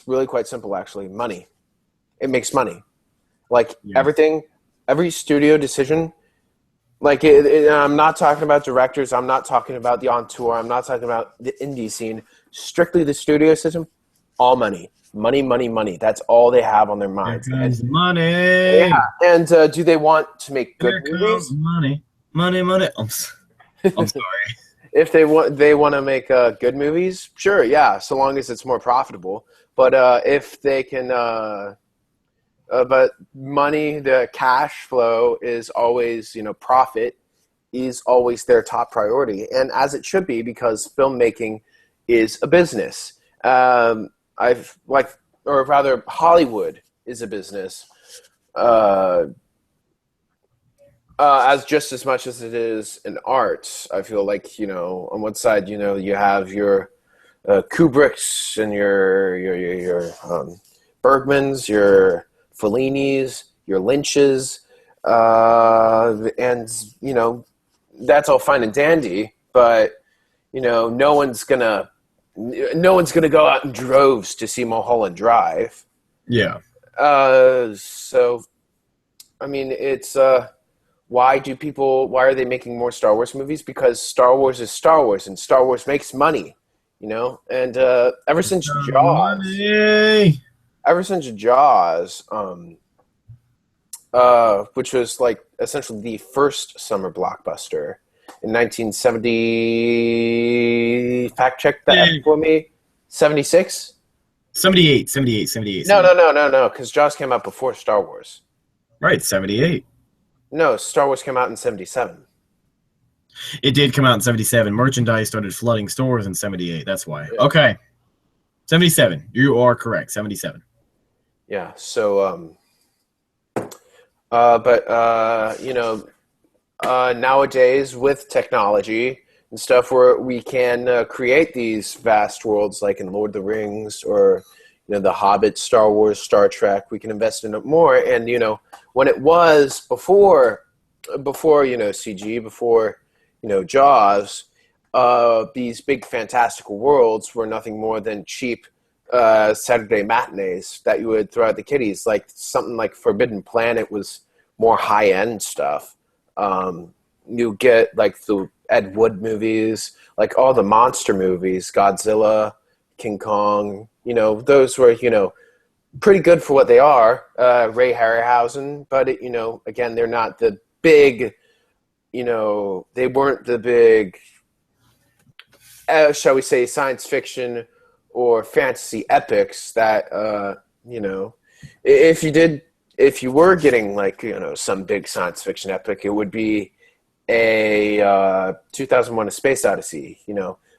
really quite simple actually. Money. It makes money. Like everything, every studio decision. Like I'm not talking about directors. I'm not talking about the on tour. I'm not talking about the indie scene. Strictly the studio system. All money. Money, money, money. That's all they have on their minds. Money. Yeah. And do they want to make good movies? Money, money, money. I'm sorry. If they want to make good movies, sure, yeah, so long as it's more profitable. But if they can, but money, the cash flow is always, profit is always their top priority, and as it should be because filmmaking is a business. Hollywood is a business. As just as much as it is an art, I feel like, on one side, you have your Kubricks and your Bergmans, your Fellinis, your Lynches, and, that's all fine and dandy, but, no one's gonna go out in droves to see Mulholland Drive. Yeah. So, I mean, it's, why are they making more Star Wars movies? Because Star Wars is Star Wars, and Star Wars makes money, and ever since Jaws, which was like essentially the first summer blockbuster in 1970, fact check that for me, 76? 78. No, because Jaws came out before Star Wars. Right, 78. No, Star Wars came out in 77. It did come out in 77. Merchandise started flooding stores in 78. That's why. Yeah. Okay. 77. You are correct. 77. Yeah. So, nowadays with technology and stuff where we can create these vast worlds like in Lord of the Rings or, The Hobbit, Star Wars, Star Trek, we can invest in it more. And, when it was before CG, before, Jaws, these big fantastical worlds were nothing more than cheap Saturday matinees that you would throw at the kiddies. Like something like Forbidden Planet was more high-end stuff. You get like the Ed Wood movies, like all the monster movies, Godzilla, King Kong, those were, pretty good for what they are. Ray Harryhausen, but again, they're not the big, they weren't the big, shall we say, science fiction or fantasy epics that, if you were getting like, some big science fiction epic, it would be a 2001: A Space Odyssey,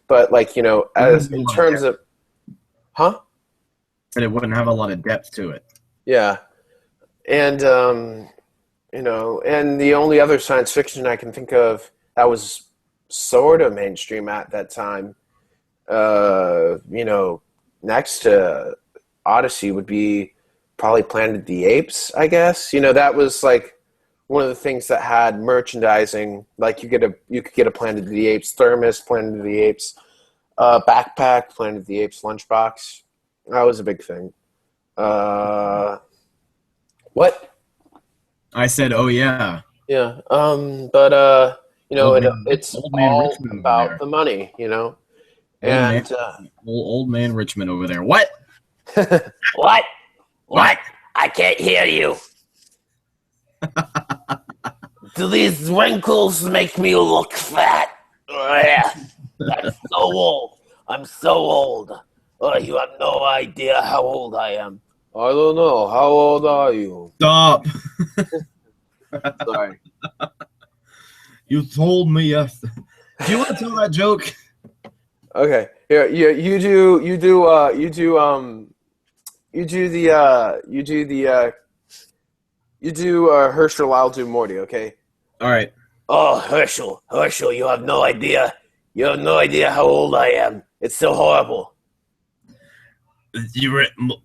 but like, as in terms of, huh? And it wouldn't have a lot of depth to it. Yeah. And, and the only other science fiction I can think of that was sort of mainstream at that time, next to Odyssey would be probably Planet of the Apes, I guess. That was like one of the things that had merchandising. Like you could get a Planet of the Apes thermos, Planet of the Apes backpack, Planet of the Apes lunchbox. That was a big thing. What? I said, oh, yeah. Yeah. It's all about the money, And old man Richmond over there. What? What? What? I can't hear you. Do these wrinkles make me look fat? Oh, yeah. That's so old. I'm so old. Oh, you have no idea how old I am. I don't know. How old are you? Stop. Sorry. You told me yesterday. Do you want to tell that joke? Okay. Here, you do Herschel, I'll do Morty, okay? All right. Oh, Herschel, you have no idea. You have no idea how old I am. It's so horrible.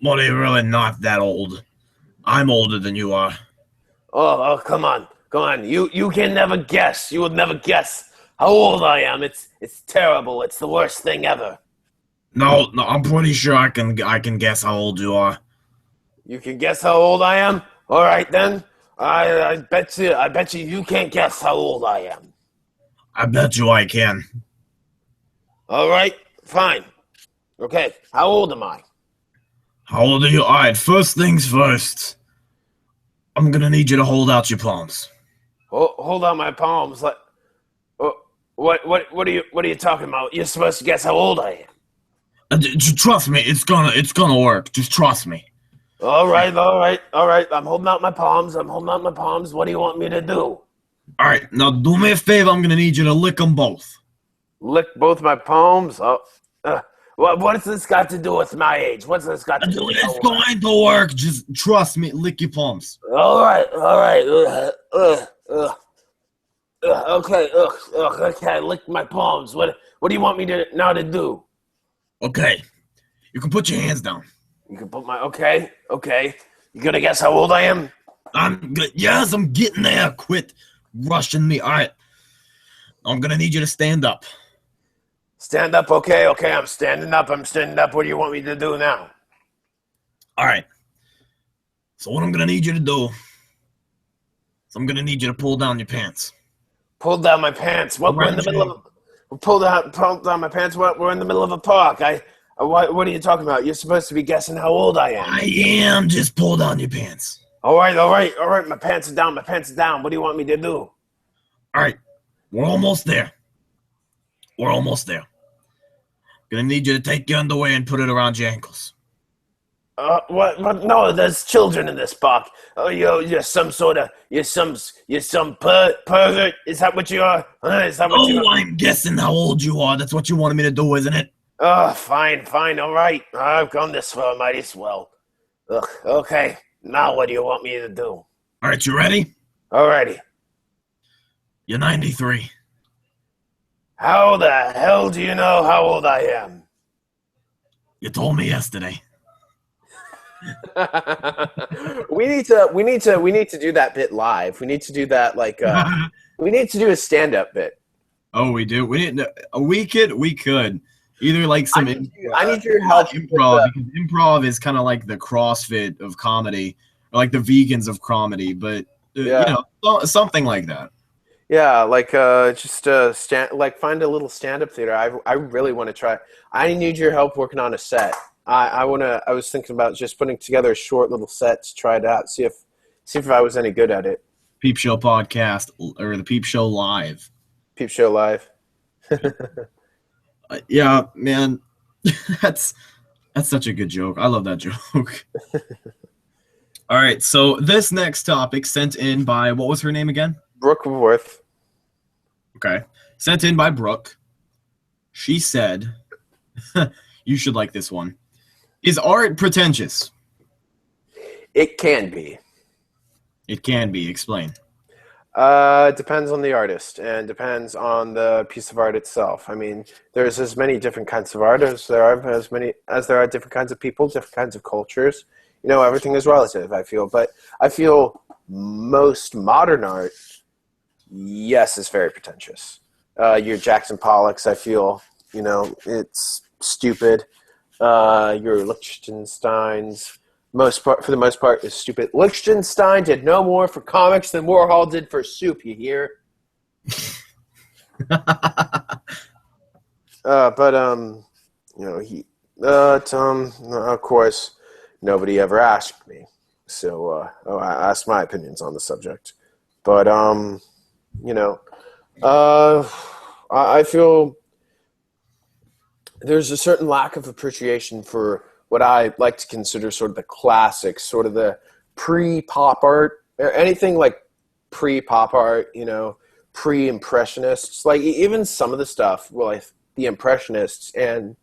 Morty, you're really not that old. I'm older than you are. Oh, come on. You can never guess. You will never guess how old I am. It's terrible. It's the worst thing ever. No, I'm pretty sure I can guess how old you are. You can guess how old I am? All right then. I bet you can't guess how old I am. I bet you I can. All right, fine. Okay, how old am I? How old are you? All right, first things first. I'm gonna need you to hold out your palms. Hold on my palms. What are you talking about? You're supposed to guess how old I am. Trust me, it's gonna work. Just trust me. All right. I'm holding out my palms. What do you want me to do? All right, now do me a favor. I'm gonna need you to lick them both. Lick both my palms? What's this got to do with my age? What's this got to do with It's going to work. Just trust me. Lick your palms. All right. Okay. Okay. Lick my palms. What do you want me to do? Okay, you can put your hands down. You can put my okay. You gonna guess how old I am? I'm good. Yes, I'm getting there. Quit rushing me. All right, I'm gonna need you to stand up. Stand up. Okay. I'm standing up. What do you want me to do now? All right. So what I'm gonna need you to do is I'm gonna need you to pull down your pants. Pull down my pants. What? We're in the middle of. Pull down my pants. What? We're in the middle of a park. What are you talking about? You're supposed to be guessing how old I am. I am. Just pull down your pants. All right. My pants are down. What do you want me to do? All right. We're almost there. Gonna need you to take your underwear and put it around your ankles. What? No, there's children in this park. Oh, you're some pervert. Is that what you are? I'm guessing how old you are. That's what you wanted me to do, isn't it? Fine. All right. I've gone this far. Might as well. Ugh. Okay. Now what do you want me to do? All right, you ready? Alrighty. You're 93. How the hell do you know how old I am? You told me yesterday. We need to do that bit live. We need to do that we need to do a stand-up bit. Oh, we do. We could either like some. I need your help. Improv, because improv is kind of like the CrossFit of comedy, or like the vegans of comedy, but something like that. Yeah, find a little stand-up theater. I really want to try. I need your help working on a set. I was thinking about just putting together a short little set to try it out, see if I was any good at it. Peepshow Podcast or the Peepshow Live. Peepshow Live. Yeah, man, that's such a good joke. I love that joke. All right, so this next topic sent in by, what was her name again? Brooke Worth. Okay, sent in by Brooke. She said, you should like this one. Is art pretentious? It can be. It can be. Explain. Depends on the artist and depends on the piece of art itself. I mean, there's as many different kinds of art as there are different kinds of people, different kinds of cultures. Everything is relative, I feel. But I feel most modern art, yes, is very pretentious. Your Jackson Pollocks, I feel, it's stupid. Your Lichtensteins, for the most part, is stupid. Lichtenstein did no more for comics than Warhol did for soup. You hear? Of course, nobody ever asked me, so I asked my opinions on the subject. But I feel there's a certain lack of appreciation for what I like to consider sort of the classics, sort of the pre-pop art, or anything like pre-pop art, pre-impressionists, like even some of the stuff, like the Impressionists and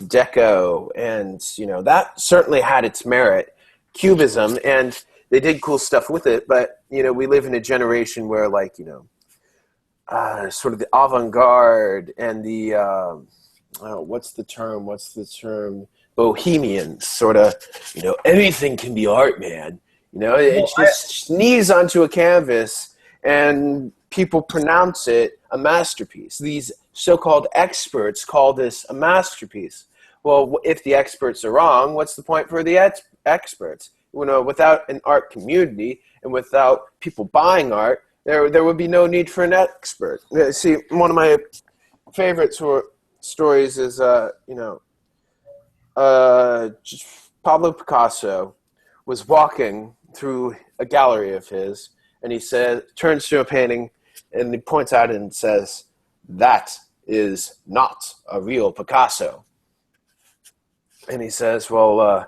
Deco, and that certainly had its merit. Cubism, and they did cool stuff with it, but we live in a generation where sort of the avant-garde and the what's the term? Bohemians, sort of, anything can be art, man. You know, it just sneezes onto a canvas, and people pronounce it a masterpiece. These so-called experts call this a masterpiece. Well, if the experts are wrong, what's the point for the experts? You know, without an art community and without people buying art, there would be no need for an expert. See, one of my favorite stories is, Pablo Picasso was walking through a gallery of his, and he turns to a painting, and he points at it and says, "That is not a real Picasso." And he says, and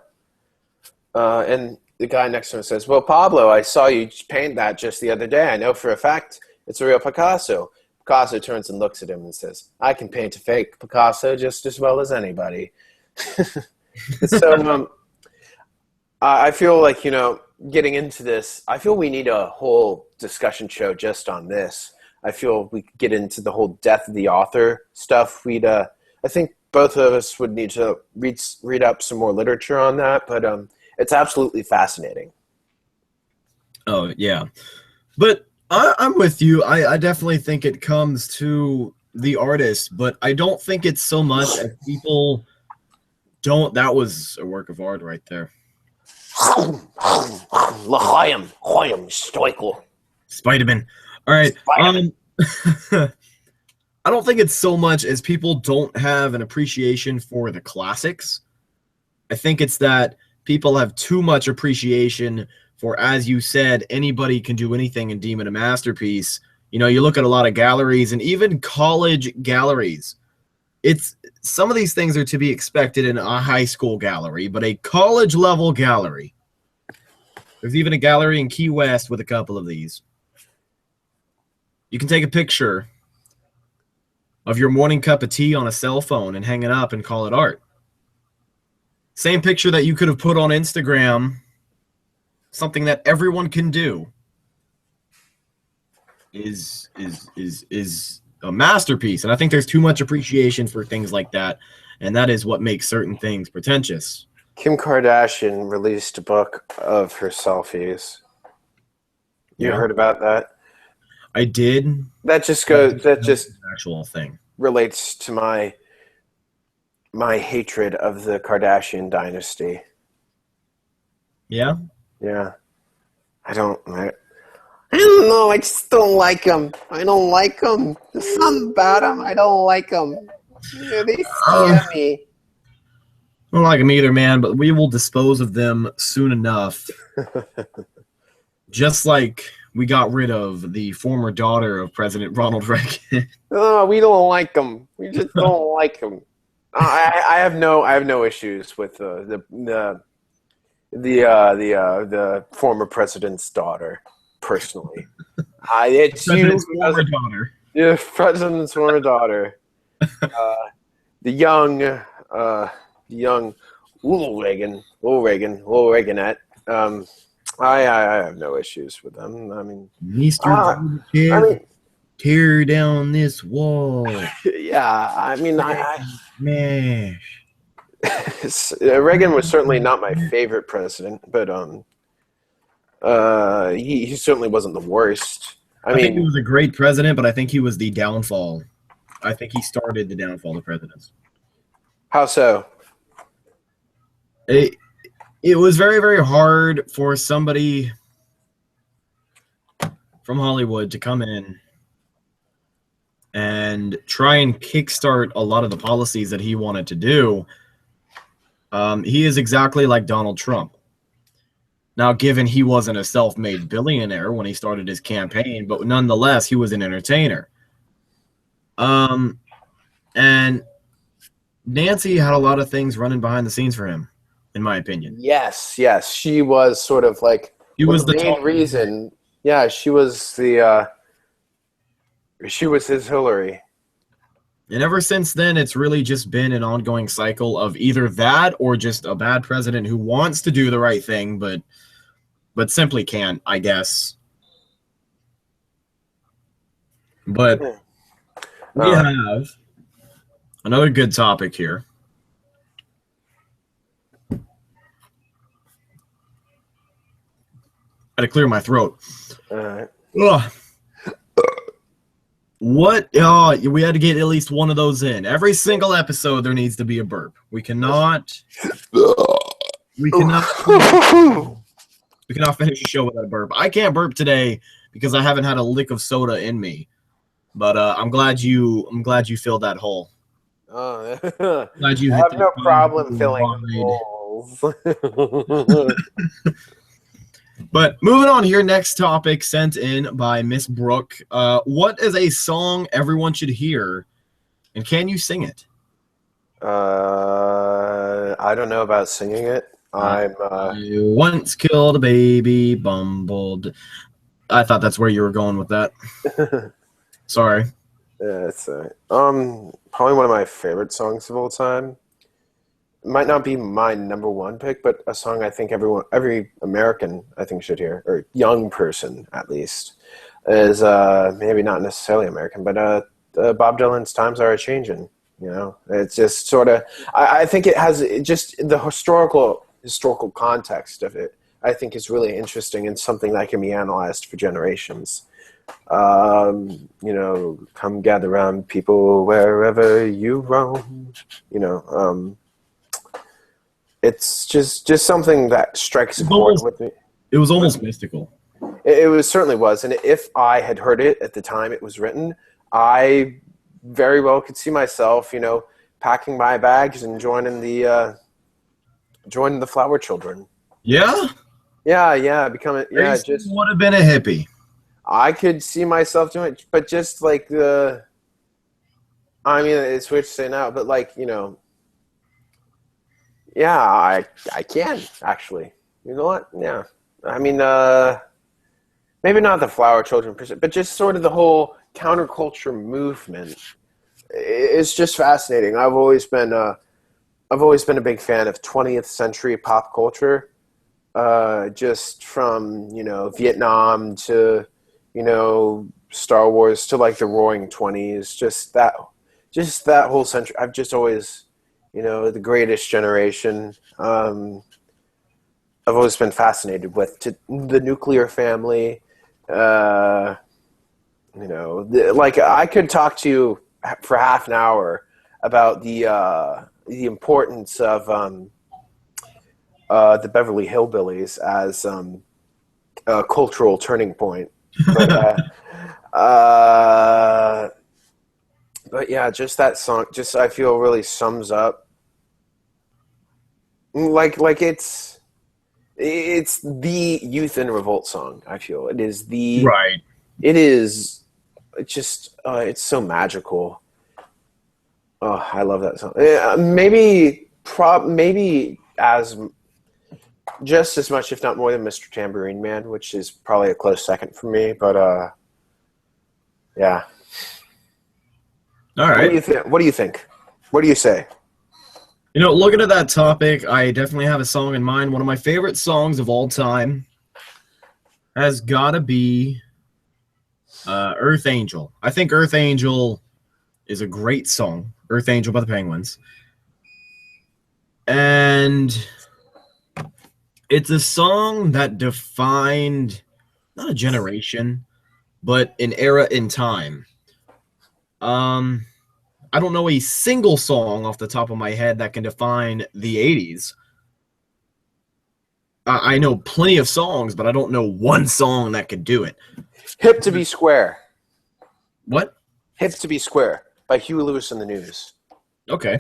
the guy next to him says, "Well, Pablo, I saw you paint that just the other day. I know for a fact it's a real Picasso." Picasso turns and looks at him and says, "I can paint a fake Picasso just as well as anybody." So I feel like, getting into this, I feel we need a whole discussion show just on this. I feel we could get into the whole death of the author stuff. I think both of us would need to read up some more literature on that, but it's absolutely fascinating. Oh, yeah. But I'm with you. I definitely think it comes to the artist, but I don't think it's so much as people don't. That was a work of art right there. L'chaim, stoical. Spider-Man. All right. I don't think it's so much as people don't have an appreciation for the classics. I think it's that people have too much appreciation for, as you said, anybody can do anything and deem it a masterpiece. You know, you look at a lot of galleries and even college galleries. Some of these things are to be expected in a high school gallery, but a college level gallery. There's even a gallery in Key West with a couple of these. You can take a picture of your morning cup of tea on a cell phone and hang it up and call it art. Same picture that you could have put on Instagram, something that everyone can do, is a masterpiece. And I think there's too much appreciation for things like that, and that is what makes certain things pretentious. Kim Kardashian released a book of her selfies. You heard about that? I did. That just an actual thing relates to my hatred of the Kardashian dynasty. Yeah? Yeah. I don't know. I just don't like them. I don't like them. There's something about them. I don't like them. They scare me. I don't like them either, man, but we will dispose of them soon enough. Just like we got rid of the former daughter of President Ronald Reagan. Oh, we don't like them. We just don't like them. I have no issues with the former president's daughter, personally. It's President's former daughter. Yeah, president's former daughter. The young Will Reaganette. I have no issues with them. I mean, tear down this wall. Yeah, I mean, smash. Reagan was certainly not my favorite president, but he certainly wasn't the worst. I think he was a great president, but I think he was the downfall. I think he started the downfall of presidents. How so? It was very, very hard for somebody from Hollywood to come in and try and kickstart a lot of the policies that he wanted to do. He is exactly like Donald Trump. Now, given he wasn't a self-made billionaire when he started his campaign, but nonetheless, he was an entertainer. And Nancy had a lot of things running behind the scenes for him, in my opinion. Yes. She was sort of like the main reason. Yeah, she was his Hillary. And ever since then, it's really just been an ongoing cycle of either that or just a bad president who wants to do the right thing, but simply can't, I guess. But we have another good topic here. had to clear my throat. All right. Ugh. What? We had to get at least one of those in. Every single episode, there needs to be a burp. We cannot finish a show without a burp. I can't burp today because I haven't had a lick of soda in me. But I'm glad you filled that hole. Oh, Glad you I hit have no that problem filling void. holes. But moving on here, next topic sent in by Miss Brooke. What is a song everyone should hear, and can you sing it? I don't know about singing it. I once killed a baby, bumbled. I thought that's where you were going with that. Sorry. Yeah, it's probably one of my favorite songs of all time. It might not be my number one pick, but a song I think every American I think should hear, or young person at least, is maybe not necessarily American, but Bob Dylan's "Times Are A-Changin'." You know, it's just sort of. I think it has just the historical context of it. I think is really interesting and something that can be analyzed for generations. You know, come gather round, people, wherever you roam. You know, it's just something that strikes a chord with me. It was almost mystical. It certainly was, and if I had heard it at the time it was written, I very well could see myself, you know, packing my bags and joining the Flower Children. Yeah. Yeah, becoming just would have been a hippie. I could see myself doing it, but just like it's weird to say now, but like, you know, yeah, I can actually. You know what? Yeah. I mean, maybe not the Flower Children per se, but just sort of the whole counterculture movement. It's just fascinating. I've always been a big fan of 20th century pop culture. Just from, you know, Vietnam to, you know, Star Wars to like the Roaring '20s, just that whole century. I've just always, you know, the Greatest Generation. I've always been fascinated with the nuclear family. You know, like I could talk to you for half an hour about the importance of the Beverly Hillbillies as a cultural turning point. But yeah, just that song, just I feel really sums up. Like it's the Youth in Revolt song. I feel it is the right. It is just it's so magical. Oh, I love that song. Maybe as just as much, if not more, than Mr. Tambourine Man, which is probably a close second for me. But yeah. All right. What do you think? What do you say? You know, looking at that topic, I definitely have a song in mind. One of my favorite songs of all time has got to be Earth Angel. I think Earth Angel is a great song. Earth Angel by the Penguins. And it's a song that defined not a generation, but an era in time. I don't know a single song off the top of my head that can define the 80s. I know plenty of songs, but I don't know one song that could do it. Hip to Be Square. What? Hip to Be Square by Huey Lewis and the News. Okay.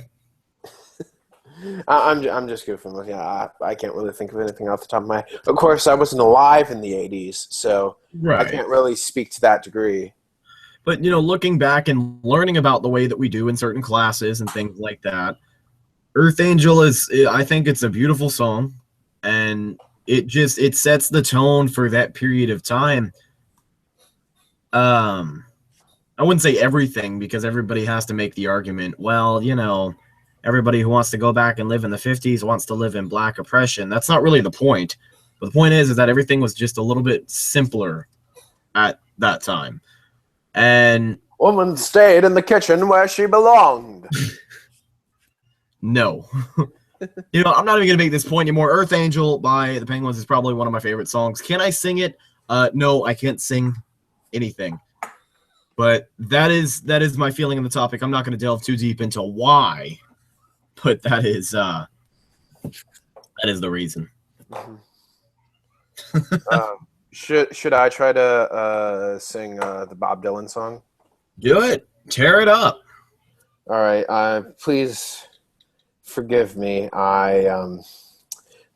I'm just goofing. Yeah, I can't really think of anything off the top of my head. Of course, I wasn't alive in the 80s, so right. I can't really speak to that degree. But, you know, looking back and learning about the way that we do in certain classes and things like that, Earth Angel I think it's a beautiful song, and it sets the tone for that period of time. I wouldn't say everything, because everybody has to make the argument, well, you know, everybody who wants to go back and live in the 50s wants to live in black oppression. That's not really the point. But the point is that everything was just a little bit simpler at that time. And woman stayed in the kitchen where she belonged. No. You know, I'm not even going to make this point anymore. Earth Angel by the Penguins is probably one of my favorite songs. Can I sing it? No, I can't sing anything. But that is my feeling on the topic. I'm not going to delve too deep into why, but that is the reason. Should I try to sing the Bob Dylan song? Do it. Tear it up. All right. Please forgive me. I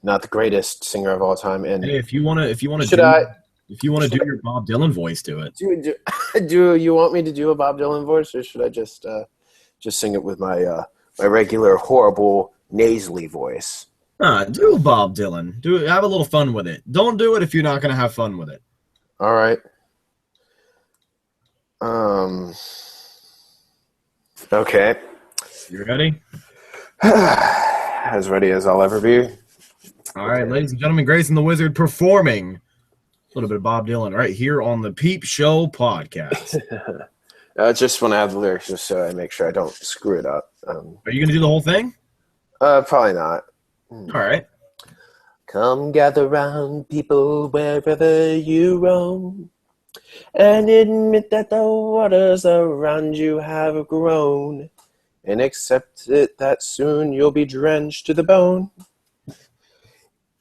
not the greatest singer of all time. And hey, if you want to do your Bob Dylan voice, do it. Do you want me to do a Bob Dylan voice, or should I just sing it with my my regular horrible nasally voice? Do Bob Dylan. Have a little fun with it. Don't do it if you're not going to have fun with it. All right. Okay. You ready? As ready as I'll ever be. All right, ladies and gentlemen, Grace and the Wizard performing a little bit of Bob Dylan right here on the Peepshow Podcast. Just want to have the lyrics just so I make sure I don't screw it up. Are you going to do the whole thing? Probably not. All right. Come gather round, people, wherever you roam, and admit that the waters around you have grown, and accept it that soon you'll be drenched to the bone.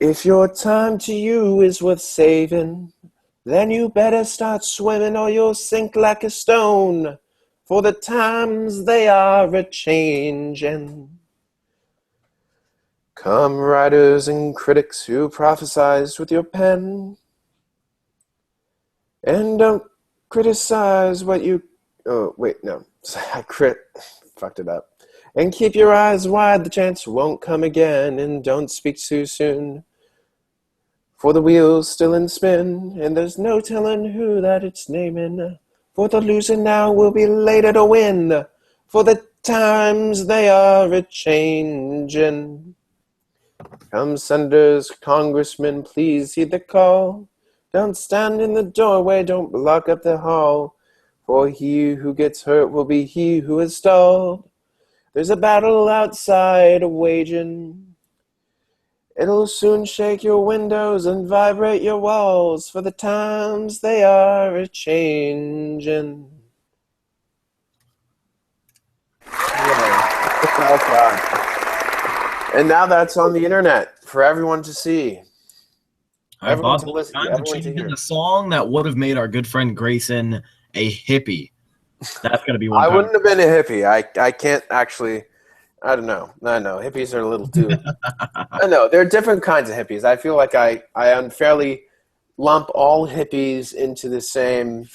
If your time to you is worth saving, then you better start swimming or you'll sink like a stone, for the times they are a-changin'. Come, writers and critics who prophesized with your pen, and don't criticize what you... Oh, wait, no. I fucked it up. And keep your eyes wide, the chance won't come again, and don't speak too soon, for the wheel's still in spin, and there's no telling who that it's naming, for the loser now will be later to win, for the times they are a-changin'. Come, senators, congressmen, please heed the call. Don't stand in the doorway, don't block up the hall, for he who gets hurt will be he who is stalled. There's a battle outside waging. It'll soon shake your windows and vibrate your walls, for the times they are a-changin'. Oh, God. And now that's on the internet for everyone to see. Everyone to listen to. Everyone to hear. The song that would have made our good friend Grayson a hippie. That's going to be one. I wouldn't have been a hippie. I can't actually. I don't know. I know hippies are a little too. I know there are different kinds of hippies. I feel like I unfairly lump all hippies into the same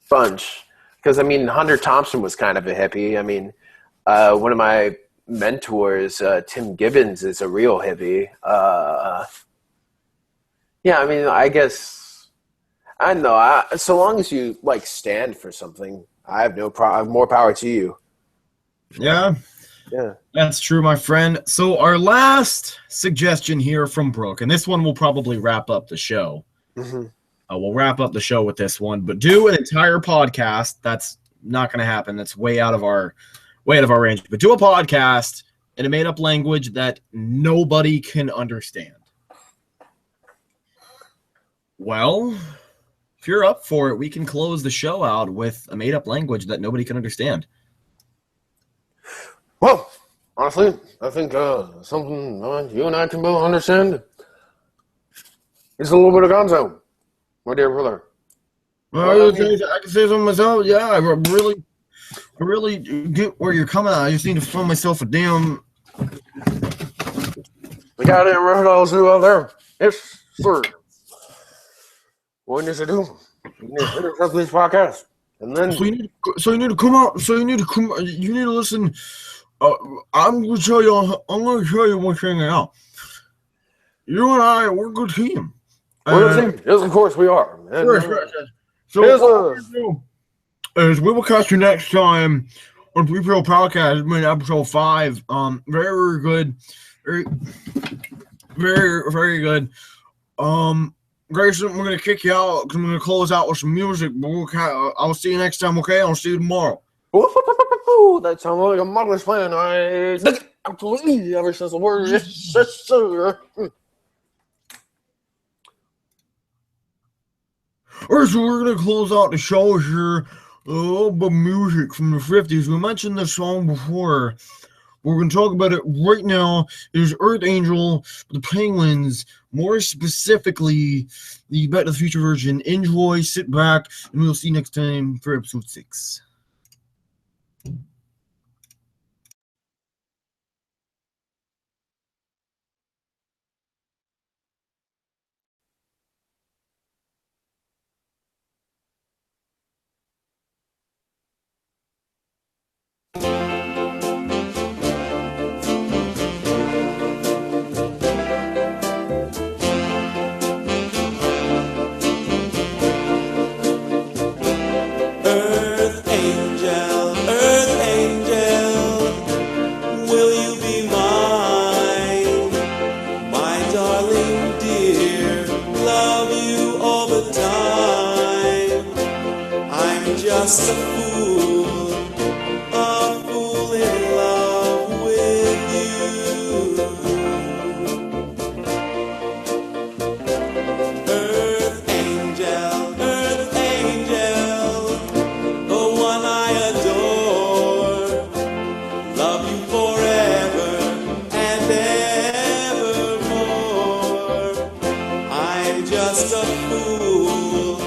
bunch. Because I mean, Hunter Thompson was kind of a hippie. I mean. One of my mentors, Tim Gibbons, is a real hippie. Yeah, I mean, I guess I don't know. So long as you like stand for something, I have no problem. More power to you. Yeah, that's true, my friend. So our last suggestion here from Brooke, and this one will probably wrap up the show. Mm-hmm. We'll wrap up the show with this one, but do an entire podcast. That's not going to happen. That's way out of our range. But do a podcast in a made-up language that nobody can understand. Well, if you're up for it, we can close the show out with a made-up language that nobody can understand. Well, honestly, I think something you and I can both understand is a little bit of Gonzo, my dear brother. Well, I can say something myself. Yeah, I really get where you're coming at. I just need to find myself a damn... We got it right all through out there. Yes, sir. What do you need to do? You need to interrupt this podcast. And then... You need to come out. You need to listen. I'm going to tell you one thing now. You and I, we're a good team. We're a team. Yes, of course we are. Sure. So, as we will catch you next time on Peepshow Podcast, episode 5. Very good. Very good. Grayson, we're going to kick you out because I'm going to close out with some music. But I'll see you next time, okay? I'll see you tomorrow. That sounds like a marvelous plan. I think it absolutely ever since the word yes, sir. Alright, so we're gonna close out the show here. But music from the 50s. We mentioned this song before. We're gonna talk about it right now. It is Earth Angel, the Penguins, more specifically the Back to the Future version. Enjoy, sit back, and we'll see you next time for episode 6. Earth angel, will you be mine? My darling dear, love you all the time. I'm just a fool in love with you. Earth angel, the one I adore, love you forever and evermore. I'm just a fool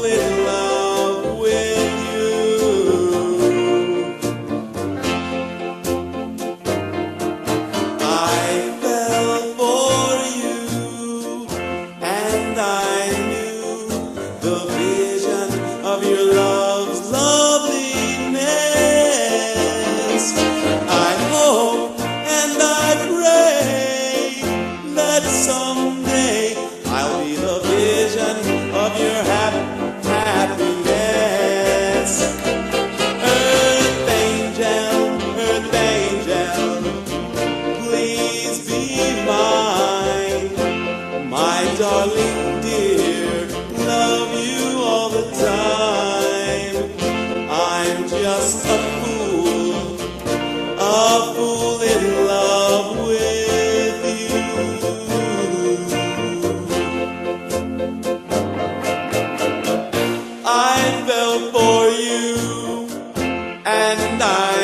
in love with you. I fell for you, and I knew the vision of your love's loveliness. I hope and I pray that someday I'll be the vision of your happiness. Earth angel, please be mine. My darling dear, love you all the time. I'm just a fool in love with you. I fell for you, and I